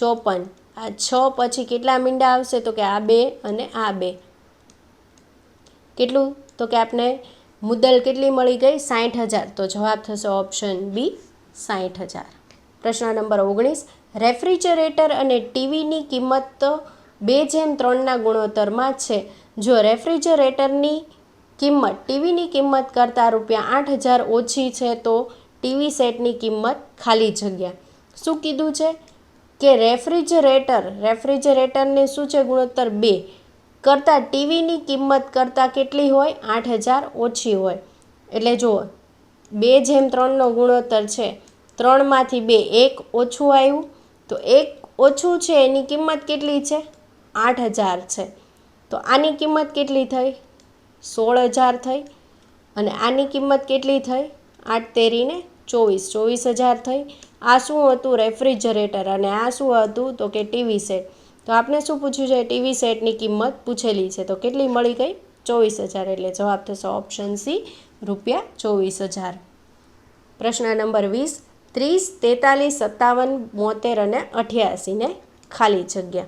54. આ 6 પછી કેટલા મીંડા આવશે? તો કે આ 2 અને આ 2. કેટલું? તો કે આપણે મુદ્દલ કેટલી મળી ગઈ? 60,000. તો જવાબ થશે ઓપ્શન બી 60,000. પ્રશ્ન નંબર 19. રેફ્રિજરેટર અને ટીવીની કિંમત 2:3ના ગુણોત્તરમાં છે. જો રેફ્રિજરેટરની કિંમત ટીવીની કિંમત કરતાં ₹8,000 ઓછી છે તો ટીવી સેટની કિંમત ખાલી જગ્યા. શું કીધું છે? કે રેફ્રિજરેટરને શું છે? ગુણોત્તર 2 કરતાં ટીવીની કિંમત કરતાં કેટલી હોય? 8,000 ઓછી હોય. એટલે જુઓ 2:3નો ગુણોત્તર છે, 3માંથી 2 1 ઓછું આવ્યું, તો 1 ઓછું છે એની કિંમત કેટલી છે? 8,000 છે. તો આની કિંમત કેટલી થઈ? 16,000 થઈ. અને આની કિંમત કેટલી થઈ? 8 તેરીને 24, 24,000 થઈ. આ શું હતું? રેફ્રિજરેટર. અને આ શું હતું? તો કે ટીવી સેટ. તો આપણે શું પૂછ્યું છે? ટીવી સેટની કિંમત પૂછેલી છે. તો કેટલી મળી ગઈ? 24,000. એટલે જવાબ થશે ઓપ્શન સી ₹24,000. પ્રશ્ન નંબર 20. 30, 43, 57, 72 અને 88 ને ખાલી જગ્યા.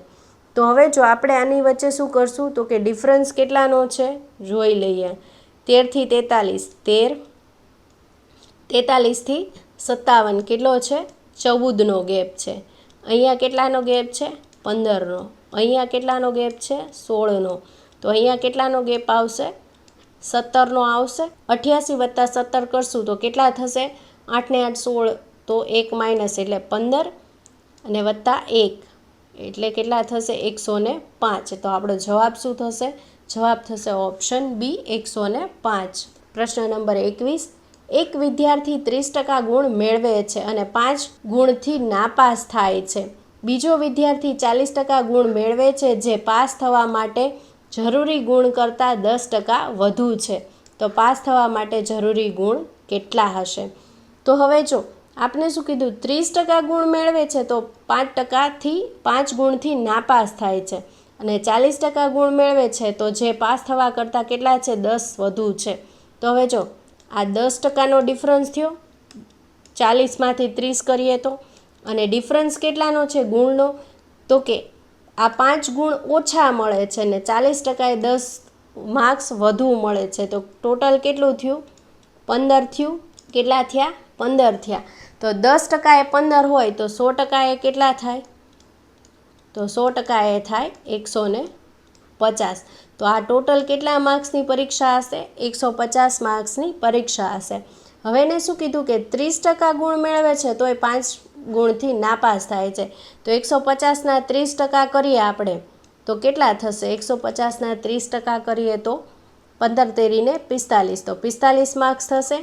તો હવે જો આપણે આની વચ્ચે શું કરશું? તો કે ડિફરન્સ કેટલાનો છે? જોઈ લઈએ. 13 થી 43, 13. 43 થી 57 કેટલો છે? 14નો ગેપ છે. અહીંયા કેટલાનો ગેપ છે? 15નો. અહીંયા કેટલાનો ગેપ છે? 16નો. તો અહીંયા કેટલાનો ગેપ આવશે? 17નો આવશે. 88 + 17 કરશું તો કેટલા થશે? 8 ને 8 16, તો 1 માઇનસ એટલે 15 અને +1 એટલે કેટલા થશે? 105. તો આપણો જવાબ શું થશે? જવાબ થશે ઓપ્શન બી 105. પ્રશ્ન નંબર 21. એક વિદ્યાર્થી 30% ગુણ મેળવે છે અને 5 ગુણથી નાપાસ થાય છે. બીજો વિદ્યાર્થી 40% ગુણ મેળવે છે જે પાસ થવા માટે જરૂરી ગુણ કરતાં 10% વધુ છે. તો પાસ થવા માટે જરૂરી ગુણ કેટલા હશે? તો હવે જો આપણે શું કીધું? 30% ગુણ મેળવે છે તો 5 ગુણથી નાપાસ થાય છે. અને 40% ગુણ મેળવે છે તો જે પાસ થવા કરતાં કેટલા છે? 10 વધુ છે. તો હવે જો આ 10%નો ડિફરન્સ થયો, 40માંથી 30 કરીએ તો. અને ડિફરન્સ કેટલાનો છે? ગુણનો. તો કે આ 5 ગુણ ઓછા મળે છે ને 40%એ 10 માર્ક્સ વધુ મળે છે. તો ટોટલ કેટલું થયું? 15 થયું. કેટલા થયા? 15 થયા. તો 10% એ 15 હોય તો 100% એ કેટલા થાય? તો 100% એ થાય 150. તો આ ટોટલ કેટલા માર્ક્સની પરીક્ષા હશે? 150 માર્ક્સની પરીક્ષા હશે. હવે એને શું કીધું કે 30% ગુણ મેળવે છે તોય 5 ગુણથી નાપાસ થાય છે. તો 150ના 30% કરીએ આપણે તો કેટલા થશે? 150ના 30% કરીએ તો 15 તેરીને 45, તો 45 માર્ક્સ થશે.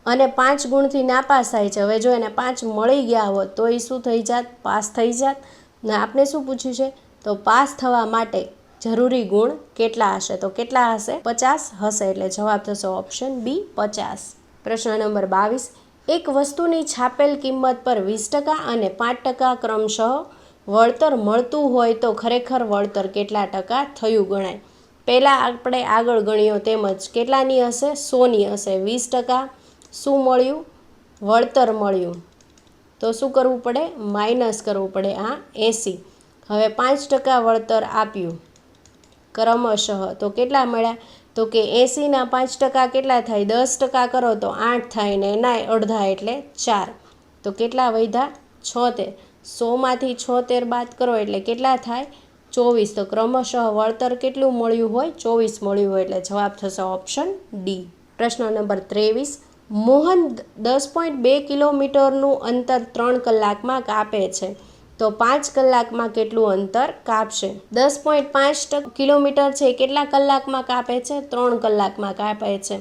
અને 5 ગુણથી નાપાસ થાય છે. હવે જો એને 5 મળી ગયા હોત તો એ શું થઈ જાત? પાસ થઈ જાત. ને આપણે શું પૂછ્યું છે? તો પાસ થવા માટે જરૂરી ગુણ કેટલા હશે? તો કેટલા હશે? 50 હશે. એટલે જવાબ થશે ઓપ્શન બી 50. પ્રશ્ન નંબર 22. એક વસ્તુની છાપેલ કિંમત પર 20% અને 5% ક્રમશઃ વળતર મળતું હોય તો ખરેખર વળતર કેટલા ટકા થયું ગણાય? પહેલાં આપણે આગળ ગણ્યો તેમજ કેટલાની હશે? 100ની હશે. 20% શું મળ્યું? વળતર મળ્યું. તો શું કરવું પડે? માઇનસ કરવું પડે આ 80. હવે 5% વળતર આપ્યું ક્રમશઃ તો કેટલા મળ્યા? તો કે 80ના 5% કેટલા થાય? 10% કરો તો 8 થાય ને એના અડધા એટલે 4. તો કેટલા વધ્યા? 76. 100માંથી 76 બાદ કરો એટલે કેટલા થાય? 24. તો ક્રમશઃ વળતર કેટલું મળ્યું હોય? 24 મળ્યું હોય. એટલે જવાબ થશે ઓપ્શન ડી. પ્રશ્ન નંબર 23. મોહન 10.2 કિલોમીટરનું અંતર 3 કલાકમાં કાપે છે તો 5 કલાકમાં કેટલું અંતર કાપશે? 10.5 કિલોમીટર છે કેટલા કલાકમાં કાપે છે? 3 કલાકમાં કાપે છે.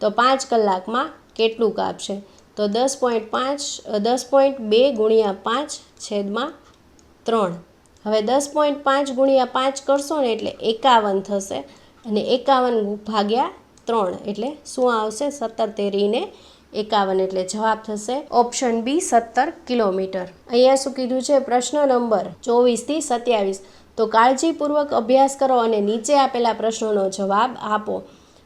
તો 5 કલાકમાં કેટલું કાપશે? તો 10.2 ગુણ્યા 5/3. હવે 10.5 ગુણ્યા 5 કરશો ને એટલે 51 થશે. અને 51 ભાગ્યા 3 એટલે શું આવશે? 17 તેરીને 51. એટલે જવાબ થશે ઓપ્શન બી 17 કિલોમીટર. અહીંયા શું કીધું છે? પ્રશ્ન નંબર 24થી 27. તો કાળજીપૂર્વક અભ્યાસ કરો અને નીચે આપેલા પ્રશ્નોનો જવાબ આપો.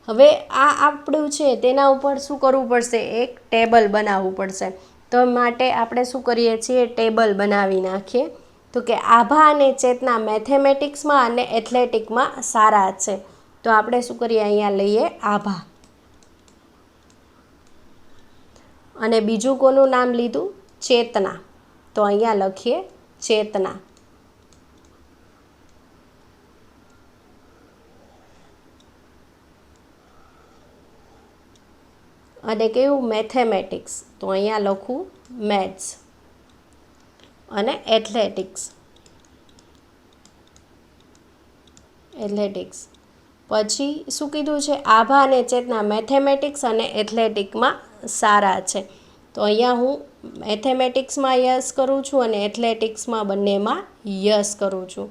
હવે આ આપણું છે તેના ઉપર શું કરવું પડશે? એક ટેબલ બનાવવું પડશે. તો માટે આપણે શું કરીએ છીએ? ટેબલ બનાવી નાખીએ. તો કે આભા અને ચેતના મેથેમેટિક્સમાં અને એથ્લેટિકમાં સારા છે. તો આપણે શું કરીએ? અહીંયા લઈએ આભા. અને બીજું કોનું નામ લીધું? ચેતના. તો અહીંયા લખીએ ચેતના. અને કેવું? મેથેમેટિક્સ. તો અહીંયા લખું મેથ્સ. અને એથ્લેટિક્સ. પછી શું કીધું છે? આભા અને ચેતના મેથેમેટિક્સ અને એથ્લેટિકમાં સારા છે. તો અહીંયા હું મેથેમેટિક્સમાં યસ કરું છું અને એથ્લેટિક્સમાં બંનેમાં યસ કરું છું.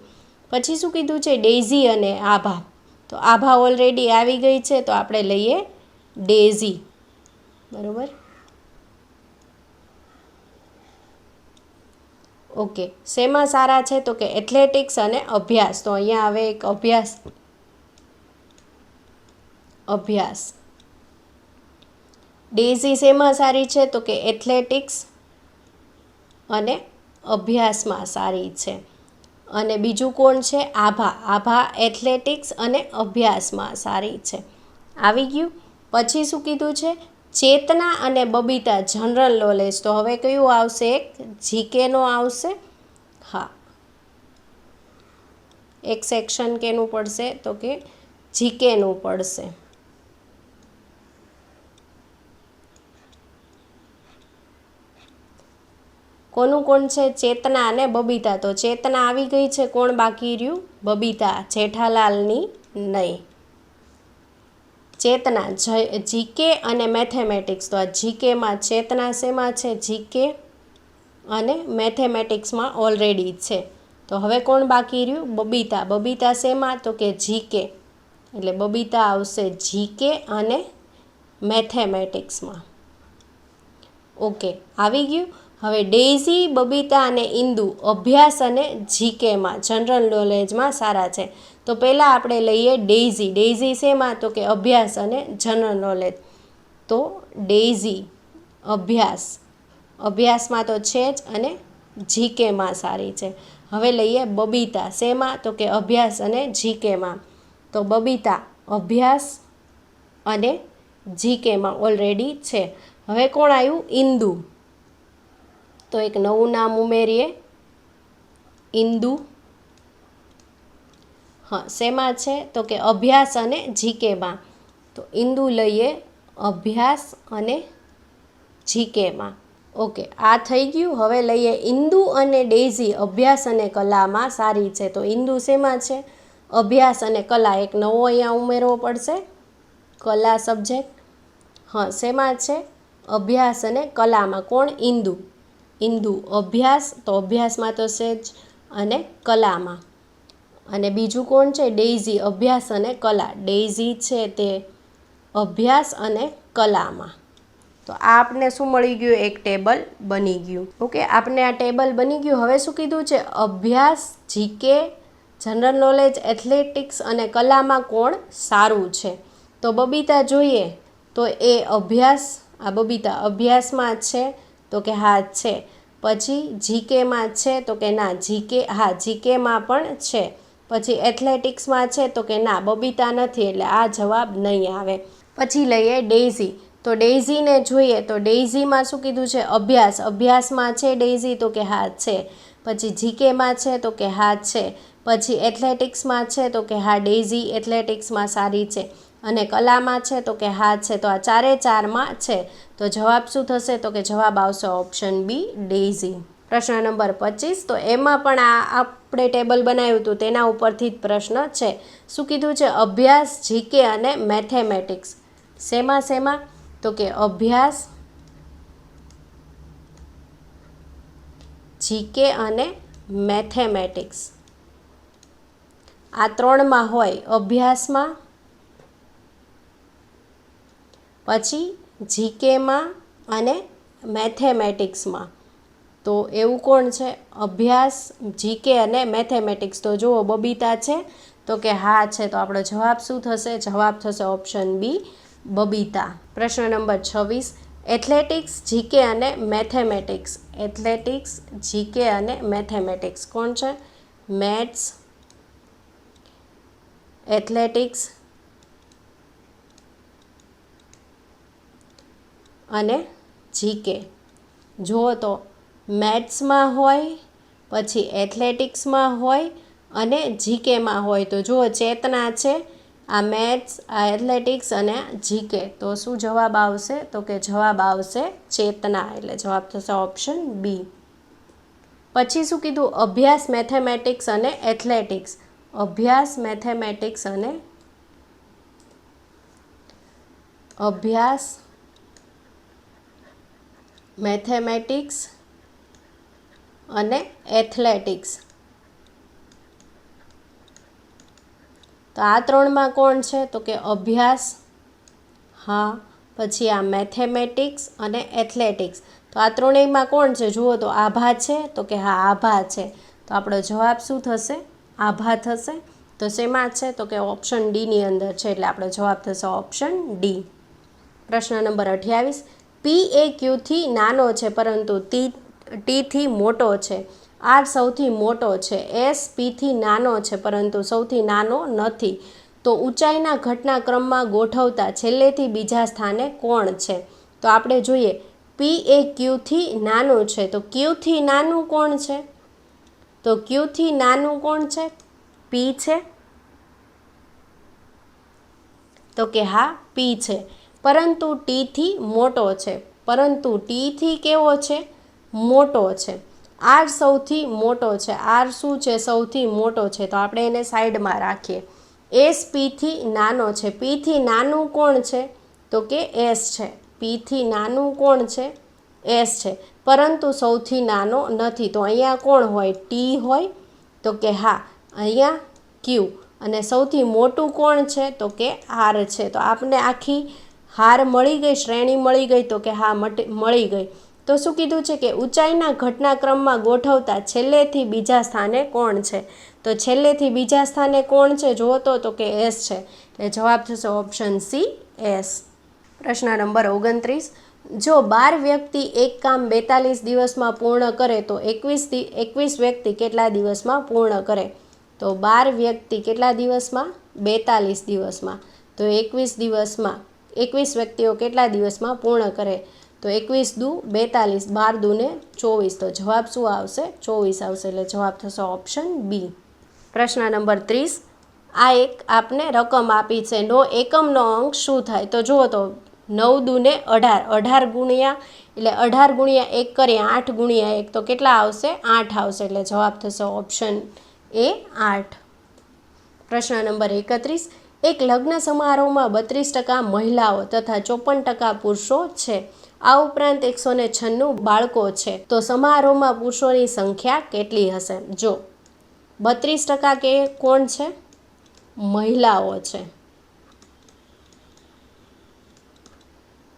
પછી શું કીધું છે? ડેઝી અને આભા. તો આભા ઓલરેડી આવી ગઈ છે તો આપણે લઈએ ડેઝી. બરાબર. ઓકે. શેમાં સારા છે? તો કે એથ્લેટિક્સ અને અભ્યાસ. તો અહીંયા હવે એક અભ્યાસ. ડેઝી શેમાં સારી છે? તો કે એથ્લેટિક્સ અને અભ્યાસમાં સારી છે. અને બીજું કોણ છે? આભા. આભા એથ્લેટિક્સ અને અભ્યાસમાં સારી છે. આવી ગયું. પછી શું કીધું છે? ચેતના અને બબીતા જનરલ નોલેજ. તો હવે કયું આવશે? એક જીકેનો આવશે. હા, એક સેક્શન કેનું પડશે? તો કે જીકેનું પડશે. કોનું કોણ છે? ચેતના અને બબીતા. તો ચેતના આવી ગઈ છે. કોણ બાકી રહ્યું? બબીતા. જેઠાલાલની નહીં. ચેતના જીકે અને મેથેમેટિક્સ. તો આ જીકેમાં ચેતના શેમાં છે? જીકે અને મેથેમેટિક્સમાં ઓલરેડી છે. તો હવે કોણ બાકી રહ્યું? બબીતા. બબીતા શેમાં? તો કે જીકે. એટલે બબીતા આવશે જીકે અને મેથેમેટિક્સમાં. ઓકે, આવી ગયું. હવે ડેઝી, બબીતા અને ઇન્દુ અભ્યાસ અને જીકેમાં જનરલ નોલેજમાં સારા છે. તો પહેલાં આપણે લઈએ ડેઝી. ડેઝી શેમાં? તો કે અભ્યાસ અને જનરલ નોલેજ. તો ડેઝી અભ્યાસમાં તો છે જ અને જીકેમાં સારી છે. હવે લઈએ બબીતા. શેમાં? તો કે અભ્યાસ અને જીકેમાં. તો બબીતા અભ્યાસ અને જીકેમાં ઓલરેડી છે. હવે કોણ આવ્યું? ઇન્દુ. તો એક નવું નામ ઉમેરીએ, ઇન્દુ. હા, શેમાં છે તો કે અભ્યાસ અને જીકેમાં. તો ઇન્દુ લઈએ અભ્યાસ અને જીકેમાં. ઓકે, આ થઈ ગયું. હવે લઈએ ઇન્દુ અને ડેઝી અભ્યાસ અને કલામાં સારી છે. તો ઇન્દુ શેમાં છે? અભ્યાસ અને કલા. એક નવો અહીંયા ઉમેરવો પડશે, કલા સબ્જેક્ટ. હા, શેમાં છે? અભ્યાસ અને કલામાં. કોણ? ઇન્દુ. ઇન્દુ અભ્યાસ, તો અભ્યાસમાં તો છે જ, અને કલામાં. અને બીજું કોણ છે? ડેઝી અભ્યાસ અને કલા. ડેઝી છે તે અભ્યાસ અને કલામાં. તો આ આપને શું મળી ગયું? એક ટેબલ બની ગયું. ઓકે, આપને આ ટેબલ બની ગયું. હવે શું કીધું છે? અભ્યાસ, જીકે, જનરલ નોલેજ, એથ્લેટિક્સ અને કલામાં કોણ સારું છે? તો બબીતા જોઈએ તો એ અભ્યાસ, આ બબીતા અભ્યાસમાં છે તો કે હા છે. પછી જીકેમાં છે તો કે ના. જીકે, હા જીકેમાં પણ છે. પછી એથ્લેટિક્સમાં છે તો કે ના, બબીતા નથી, એટલે આ જવાબ નહીં આવે. પછી લઈએ ડેઝી. તો ડેઝીને જોઈએ તો ડેઝીમાં શું કીધું છે? અભ્યાસ. અભ્યાસમાં છે ડેઝી તો કે હા છે. પછી જીકેમાં છે તો કે હા છે. પછી એથ્લેટિક્સમાં છે તો કે હા, ડેઝી એથ્લેટિક્સમાં સારી છે. અને કલામાં છે તો કે હા છે. તો આ ચારે ચારમાં છે. તો જવાબ શું થશે? તો કે જવાબ આવશે ઓપ્શન બી, ડેઝી. પ્રશ્ન નંબર 25. તો એમાં પણ આપણે ટેબલ બનાવ્યું હતું તેના ઉપરથી જ પ્રશ્ન છે. શું કીધું છે? અભ્યાસ, જીકે અને મેથેમેટિક્સ. શેમાં શેમાં? તો કે અભ્યાસ, જીકે અને મેથેમેટિક્સ. આ ત્રણમાં હોય. અભ્યાસમાં, પછી જીકેમાં અને મેથેમેટિક્સમાં. તો એવું કોણ છે? અભ્યાસ, જીકે અને મેથેમેટિક્સ. તો જુઓ, બબીતા છે તો કે હા છે. તો આપણો જવાબ શું થશે? જવાબ થશે ઓપ્શન બી, બબીતા. પ્રશ્ન નંબર 26. એથ્લેટિક્સ, જીકે અને મેથેમેટિક્સ. એથ્લેટિક્સ, જીકે અને મેથેમેટિક્સ. કોણ છે? મેથ્સ, એથ્લેટિક્સ અને જીકે. જુઓ તો મેથ્સમાં હોય, પછી એથ્લેટિક્સમાં હોય અને જીકેમાં હોય. તો જુઓ, ચેતના છે, આ મેથ્સ, આ એથ્લેટિક્સ અને જીકે. તો શું જવાબ આવશે? તો કે જવાબ આવશે ચેતના. એટલે જવાબ થશે ઓપ્શન બી. પછી શું કીધું? અભ્યાસ, મેથેમેટિક્સ અને એથ્લેટિક્સ. અભ્યાસ, મેથેમેટિક્સ અને અભ્યાસ, મેથેમેટિક્સ અને એથ્લેટિક્સ. તો આ ત્રણમાં કોણ છે? તો કે અભ્યાસ, હા. પછી આ મેથેમેટિક્સ અને એથ્લેટિક્સ. તો આ ત્રણેયમાં કોણ છે? જુઓ તો આભા છે તો કે હા, આભા છે. તો આપણો જવાબ શું થશે? આભા થશે. તો શેમાં છે? તો કે ઓપ્શન ડીની અંદર છે. એટલે આપણો જવાબ થશે ઓપ્શન ડી. પ્રશ્ન નંબર 28. પી એ ક્યુથી નાનો છે પરંતુ ટીથી મોટો છે. આર સૌથી મોટો છે. એસ પીથી નાનો છે પરંતુ સૌથી નાનો નથી. તો ઊંચાઈના ઘટનાક્રમમાં ગોઠવતા છેલ્લેથી બીજા સ્થાને કોણ છે? તો આપણે જોઈએ, પી એ ક્યુથી નાનું છે. તો ક્યુથી નાનું કોણ છે? તો ક્યુથી નાનું કોણ છે? પી છે. તો કે હા, પી છે. પરંતુ ટીથી મોટો છે. પરંતુ ટીથી કેવો છે? મોટો છે. આર સૌથી મોટો છે. આર શું છે? સૌથી મોટો છે. તો આપણે એને સાઈડમાં રાખીએ. એસ પીથી નાનો છે. પીથી નાનું કોણ છે? તો કે એસ છે. પીથી નાનું કોણ છે? એસ છે. પરંતુ સૌથી નાનો નથી. તો અહીંયા કોણ હોય? ટી હોય. તો કે હા, અહીંયા ક્યુ. અને સૌથી મોટું કોણ છે? તો કે આર છે. તો આપને આખી હાર મળી ગઈ, શ્રેણી મળી ગઈ. તો કે હા, મળી ગઈ. તો શું કીધું છે? કે ઊંચાઈના ઘટનાક્રમમાં ગોઠવતા છેલ્લેથી બીજા સ્થાને કોણ છે? તો છેલ્લેથી બીજા સ્થાને કોણ છે? જુઓ તો કે એસ છે. એટલે જવાબ થશે ઓપ્શન સી, એસ. પ્રશ્ન નંબર 29. જો 12 વ્યક્તિ એક કામ 42 દિવસમાં પૂર્ણ કરે તો 21 વ્યક્તિ કેટલા દિવસમાં પૂર્ણ કરે? તો 12 વ્યક્તિ કેટલા દિવસમાં? 42 દિવસમાં. તો 21 દિવસમાં 21 વ્યક્તિઓ કેટલા દિવસમાં પૂર્ણ કરે? તો 21 દુ 42, 12 દુને 24. તો જવાબ શું આવશે? 24 આવશે. એટલે જવાબ થશે ઓપ્શન બી. પ્રશ્ન નંબર 30. આ એક આપને રકમ આપી છે, નો એકમનો અંક શું થાય? તો જુઓ તો 9 દૂને 18, 18 ગુણ્યા એટલે 18 ગુણ્યા 1 કરીએ, 8 ગુણ્યા 1 તો કેટલા આવશે? 8 આવશે. એટલે જવાબ થશે ઓપ્શન એ 8. પ્રશ્ન નંબર 31. એક લગ્ન સમારોહમાં 32% મહિલાઓ તથા 54% પુરુષો છે. આ ઉપરાંત 196 બાળકો છે. તો સમારોહમાં પુરુષોની સંખ્યા કેટલી હશે? જો 32% કે કોણ છે? મહિલાઓ છે.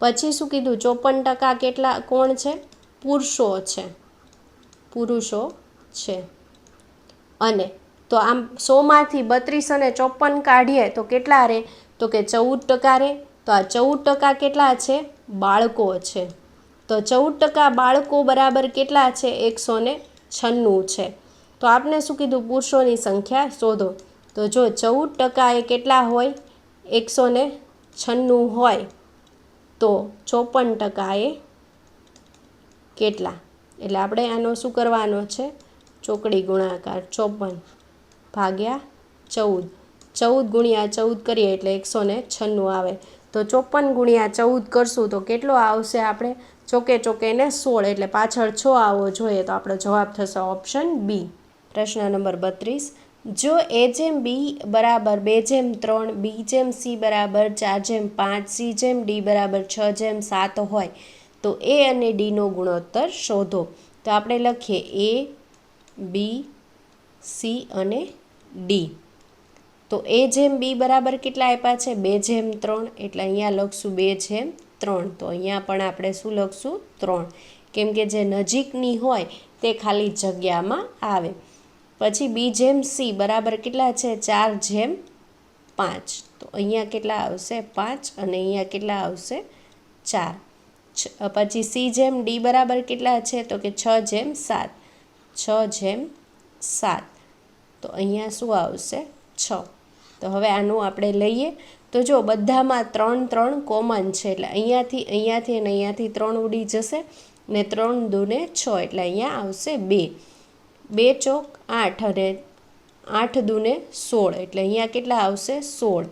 પછી શું કીધું? 54% કેટલા કોણ છે? પુરુષો છે. પુરુષો છે. અને તો આમ 100માંથી 32 અને 54 કાઢીએ તો કેટલા રહે? તો કે 14% રહે. તો આ 14% કેટલા છે? બાળકો છે. તો 14% બાળકો બરાબર કેટલા છે? 196 છે. તો આપને શું કીધું? પુરુષોની સંખ્યા શોધો. તો જો 14% એ કેટલા હોય? 196 હોય તો 54% એ કેટલા? એટલે આપણે આનો શું કરવાનો છે? ચોકડી ગુણાકાર. 54 ભાગ્યા 14. 14 ગુણ્યા 14 કરીએ એટલે 196 આવે. તો 54 ગુણ્યા 14 કરશું તો કેટલો આવશે? આપણે ચોકે ચોકેને 16 એટલે પાછળ 6 આવવો જોઈએ. તો આપણો જવાબ થશે ઓપ્શન બી. પ્રશ્ન નંબર 32. જો A/B બરાબર 2/3, B/C બરાબર 4/5, C/D બરાબર 6/7 હોય તો A અને Dનો ગુણોત્તર શોધો. તો આપણે લખીએ A, B, C અને D. તો A/B બરાબર કેટલા આપ્યા છે? 2/3 એટલે અહીંયા લખશું 2/3. તો અહીંયા પણ આપણે શું લખશું? 3. કેમ કે જે નજીકની હોય તે ખાલી જગ્યામાં આવે. પછી B/C બરાબર કેટલા છે? 4/5. તો અહીંયા કેટલા આવશે? 5 અને અહીંયા કેટલા આવશે? 4. પછી C/D બરાબર કેટલા છે? તો કે 6/7. 6/7. તો અહીંયા શું આવશે? 6. તો હવે આનું આપણે લઈએ તો જો બધામાં 3 3 કોમન છે એટલે અહીંયાથી અહીંયાથી અને અહીંયાથી 3 ઉડી જશે ને 3 દૂને 6 એટલે અહીંયા આવશે 2. 2 ચોક 8 અને 8 દૂને 16 એટલે અહીંયા કેટલા આવશે? 16.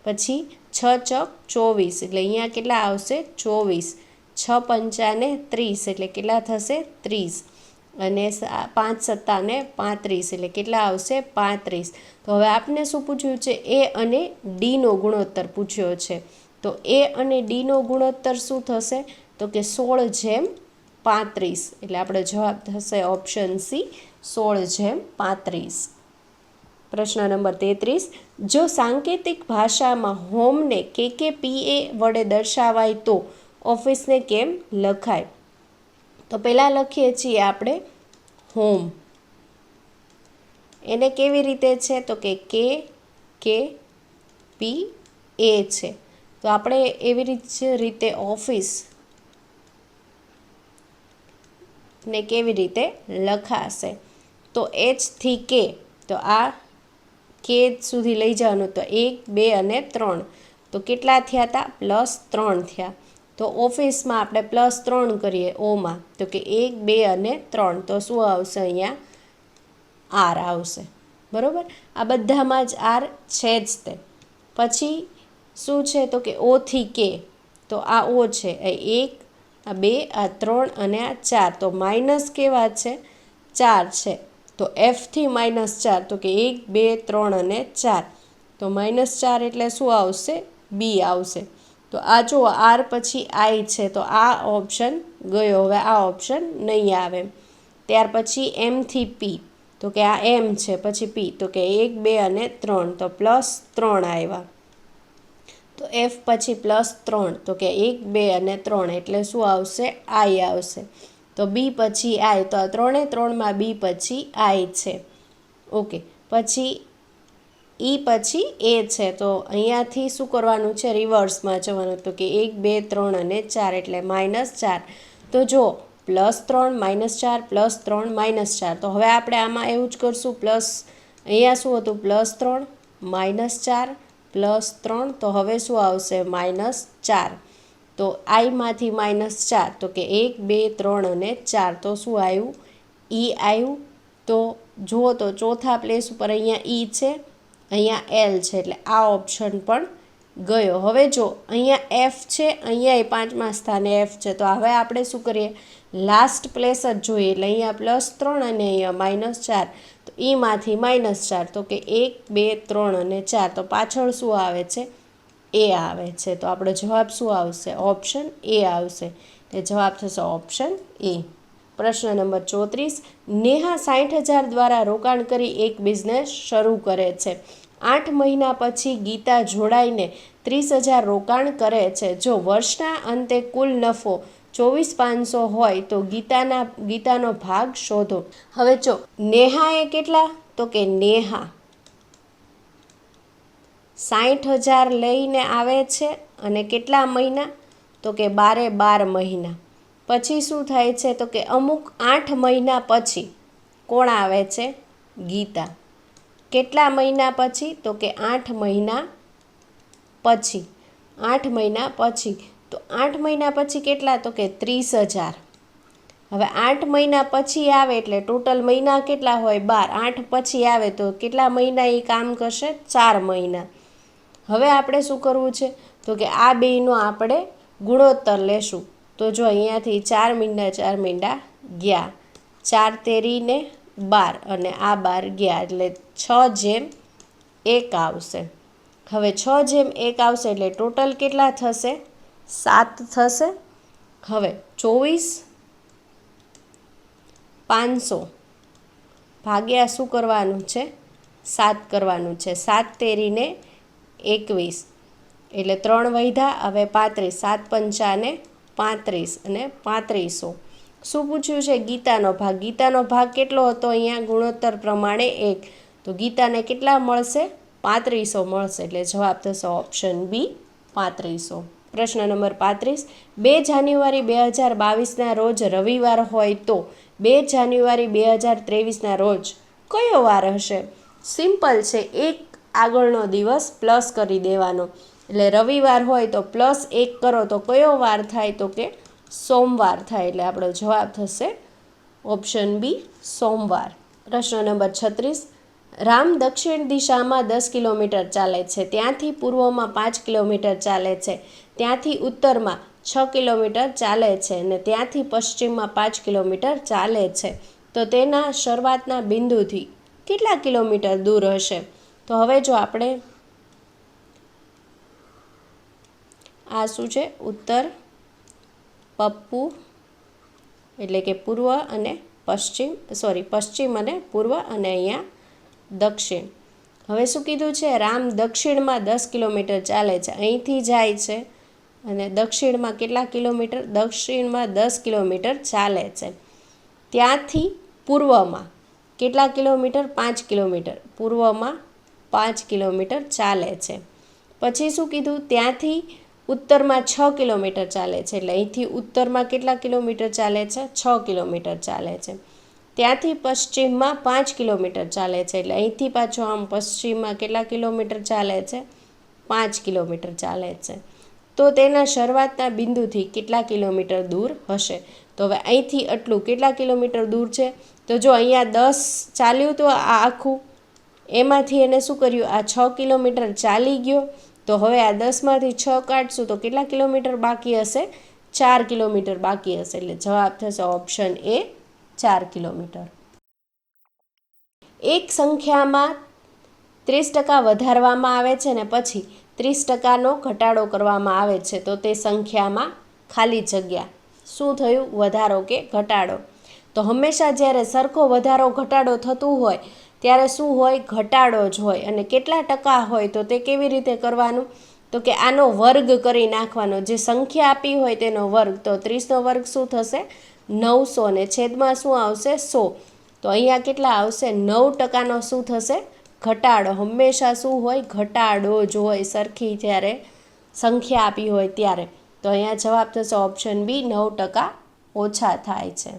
પછી 6 ચોક 24 એટલે અહીંયા કેટલા આવશે? 24. 6 પંચાને 30 એટલે કેટલા થશે? 30. અને 5 સત્તાને 35 એટલે કેટલા આવશે? 35. તો હવે આપને શું પૂછ્યું છે? A અને Dનો ગુણોત્તર પૂછ્યો છે. તો A અને Dનો ગુણોત્તર શું થશે? તો કે 16/35. એટલે આપણો જવાબ થશે ઓપ્શન સી, 16/35. પ્રશ્ન નંબર 33. જો સાંકેતિક ભાષામાં હોમને KKPA વડે દર્શાવાય તો ઓફિસને કેમ લખાય? તો પહેલાં લખીએ છીએ આપણે હોમ. એને કેવી રીતે છે? તો કે KKPA છે. તો આપણે એવી રીતે ઓફિસ ને કેવી રીતે લખાશે? તો H થી K. તો આ K સુધી લઈ જવાનું. તો 1, 2 અને 3. તો કેટલા થયા હતા? +3 થયા. તો ઓફિસમાં આપણે +3 કરીએ ઓમાં. તો કે 1, 2 અને 3. તો શું આવશે? અહીંયા R આવશે. બરાબર? આ બધામાં જ R છે જ તે. પછી શું છે? તો કે O થી K. તો આ O છે. આ 1, આ 2, આ 3 અને આ 4. તો માઇનસ કેવા છે? 4 છે. તો F થી -4. તો કે 1, 2, 3 અને 4. તો -4 એટલે શું આવશે? B આવશે. તો આ જો R પછી I છે. તો આ ઓપ્શન ગયો. હવે આ ઓપ્શન નહીં આવે. ત્યાર પછી M થી P. તો કે આ M છે. પછી P. તો કે 1, 2 અને 3. તો +3 આવ્યા. તો F પછી +3. તો કે 1, 2 અને 3 એટલે શું આવશે? I આવશે. તો B પછી I. તો આ 3માં B પછી I છે. ઓકે. પછી E પછી A છે. તો અહીંયાથી શું કરવાનું છે? રિવર્સમાં જવાનું. તો કે 1, 2, 3 અને 4 એટલે -4. તો જો +3 -4 +3 -4. તો હવે આપણે આમાં એવું જ કરશું. અહીંયા શું હતું? +3 -4 +3. તો હવે શું આવશે? -4. તો આઈમાંથી -4. તો કે 1, 2, 3 અને 4. તો શું આવ્યું? E આવ્યું. તો જુઓ તો ચોથા પ્લેસ ઉપર અહીંયા E છે. અહીંયા એલ છે એટલે આ ઓપ્શન પણ ગયો. હવે જો અહીંયા એફ છે, અહીંયા પાંચમા સ્થાને એફ છે, તો હવે આપણે શું કરીએ, લાસ્ટ પ્લેસ જ જોઈએ. એટલે અહીંયા +3 અને અહીંયા -4, તો ઈમાંથી -4, તો કે 1 2 3 અને 4, તો પાછળ શું આવે છે, એ આવે છે. તો આપણો જવાબ શું આવશે, ઓપ્શન એ આવશે. એટલે જવાબ થશે ઓપ્શન એ. પ્રશ્ન નંબર 34, નેહા 60,000 દ્વારા રોકાણ કરી એક બિઝનેસ શરૂ કરે છે. 8 મહિના પછી ગીતા જોડાઈને 30,000 રોકાણ કરે છે. જો વર્ષના અંતે કુલ નફો 24,500 હોય તો ગીતાનો ભાગ શોધો. હવે જો નેહાએ કેટલા, તો કે નેહા 60,000 લઈને આવે છે અને કેટલા મહિના, તો કે 12 મહિના. પછી શું થાય છે, તો કે અમુક 8 મહિના પછી કોણ આવે છે, ગીતા. કેટલા મહિના પછી, તો કે 8 મહિના પછી. 8 મહિના પછી, તો 8 મહિના પછી કેટલા, તો કે 30,000. હવે 8 મહિના પછી આવે એટલે ટોટલ મહિના કેટલા હોય, 12. 8 પછી આવે તો કેટલા મહિના એ કામ કરશે, 4 મહિના. હવે આપણે શું કરવું છે, તો કે આ બેયનો આપણે ગુણોત્તર લેશું. તો જો અહીંયાથી 4 મીંડા 4 મીંડા ગયા, 4 તેરી ને 12 અને આ 12 ગયા, એટલે 6:1 આવશે. હવે 6:1 આવશે એટલે ટોટલ કેટલા થશે, 7 થશે. હવે 24,500 ભાગ્યા શું કરવાનું છે, 7 કરવાનું છે. 7 તેરીને 21 એટલે 3 વધ્યા. હવે 35, 7 પંચાને 35 અને 3500. શું પૂછ્યું છે, ગીતાનો ભાગ. ગીતાનો ભાગ કેટલો હતો, અહીંયા ગુણોત્તર પ્રમાણે 1, તો ગીતાને કેટલા મળશે, 3500 મળશે. એટલે જવાબ થશે ઓપ્શન બી, 3500. પ્રશ્ન નંબર 35, 2 જાન્યુઆરી 2022ના રોજ રવિવાર હોય તો 2 જાન્યુઆરી 2023ના રોજ કયો વાર હશે. સિમ્પલ છે, એક આગળનો દિવસ પ્લસ કરી દેવાનો. એટલે રવિવાર હોય તો +1 કરો તો કયો વાર થાય, તો કે સોમવાર થાય. એટલે આપણો જવાબ થશે ઓપ્શન બી, સોમવાર. પ્રશ્ન નંબર 36, રામ દક્ષિણ દિશામાં 10 કિલોમીટર ચાલે છે, ત્યાંથી પૂર્વમાં 5 કિલોમીટર ચાલે છે, ત્યાંથી ઉત્તરમાં 6 કિલોમીટર ચાલે છે અને ત્યાંથી પશ્ચિમમાં 5 કિલોમીટર ચાલે છે. તો તેના શરૂઆતના બિંદુથી કેટલા કિલોમીટર દૂર હશે. તો હવે જો આપણે આ શું છે, ઉત્તર પપ્પુ એટલે કે પૂર્વ અને પશ્ચિમ અને પૂર્વ અને અહીંયા દક્ષિણ. હવે શું કીધું છે, રામ દક્ષિણમાં 10 કિલોમીટર ચાલે છે, અહીંથી જાય છે અને દક્ષિણમાં કેટલા કિલોમીટર, દક્ષિણમાં 10 કિલોમીટર ચાલે છે. ત્યાંથી પૂર્વમાં કેટલા કિલોમીટર, 5 કિલોમીટર, પૂર્વમાં 5 કિલોમીટર ચાલે છે. પછી શું કીધું, ત્યાંથી ઉત્તરમાં 6 કિલોમીટર ચાલે છે, એટલે અહીંથી ઉત્તરમાં કેટલા કિલોમીટર ચાલે છે, 6 કિલોમીટર ચાલે છે. ત્યાંથી પશ્ચિમમાં 5 કિલોમીટર ચાલે છે, એટલે અહીંથી પાછો આમ પશ્ચિમમાં કેટલા કિલોમીટર ચાલે છે, 5 કિલોમીટર ચાલે છે. તો તેના શરૂઆતના બિંદુથી કેટલા કિલોમીટર દૂર હશે. તો હવે અહીંથી આટલું કેટલા કિલોમીટર દૂર છે, તો જો અહીંયા 10 ચાલ્યું તો આ આખું, એમાંથી એને શું કર્યું, આ 6 કિલોમીટર ચાલી ગયો. તો હવે આ 10માંથી 6 કાઢશું તો કેટલા કિલોમીટર બાકી હશે, 4 કિલોમીટર બાકી હશે. એટલે જવાબ થશે ઓપ્શન એ, 4 કિલોમીટર. એક સંખ્યામાં 30% વધારવામાં આવે છે અને પછી 30%નો ઘટાડો કરવામાં આવે છે, તો તે સંખ્યામાં ખાલી જગ્યા શું થયું, વધારો કે ઘટાડો. તો હંમેશા જ્યારે સરખો વધારો ઘટાડો થતું હોય ત્યારે શું હોય, ઘટાડો જ હોય. અને કેટલા ટકા હોય તો તે કેવી રીતે કરવાનું, તો કે આનો વર્ગ કરી નાખવાનો. જે સંખ્યા આપી હોય તેનો વર્ગ, તો 30નો વર્ગ શું થશે, 900 ને છેદમાં શું આવશે, 100. તો અહીંયા કેટલા આવશે, 9%નો શું થશે, ઘટાડો. હંમેશા શું હોય, ઘટાડો જ હોય સરખી જ્યારે સંખ્યા આપી હોય ત્યારે. તો અહીંયા જવાબ થશે ઓપ્શન બી, 9% ઓછા થાય છે.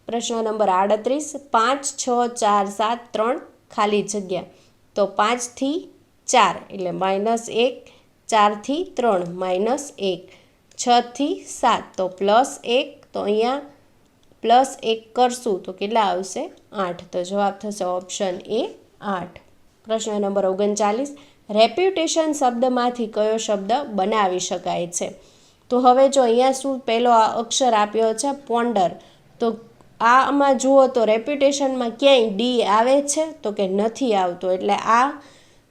પ્રશ્ન નંબર 38, 5 6 4 7 3 ખાલી જગ્યા. તો 5 થી 4 એટલે -1, 4 થી 3 -1, 6 થી 7 તો +1, તો અહીંયા +1 કરશું તો કેટલા આવશે, 8. તો જવાબ થશે ઓપ્શન એ, 8. પ્રશ્ન નંબર 39, રેપ્યુટેશન શબ્દમાંથી કયો શબ્દ બનાવી શકાય છે? તો હવે જો અહીંયા શું પહેલો અક્ષર આપ્યો છે પોન્ડર, તો આમાં જુઓ તો રેપ્યુટેશનમાં ક્યાંય ડી આવે છે તો કે નથી આવતો, એટલે આ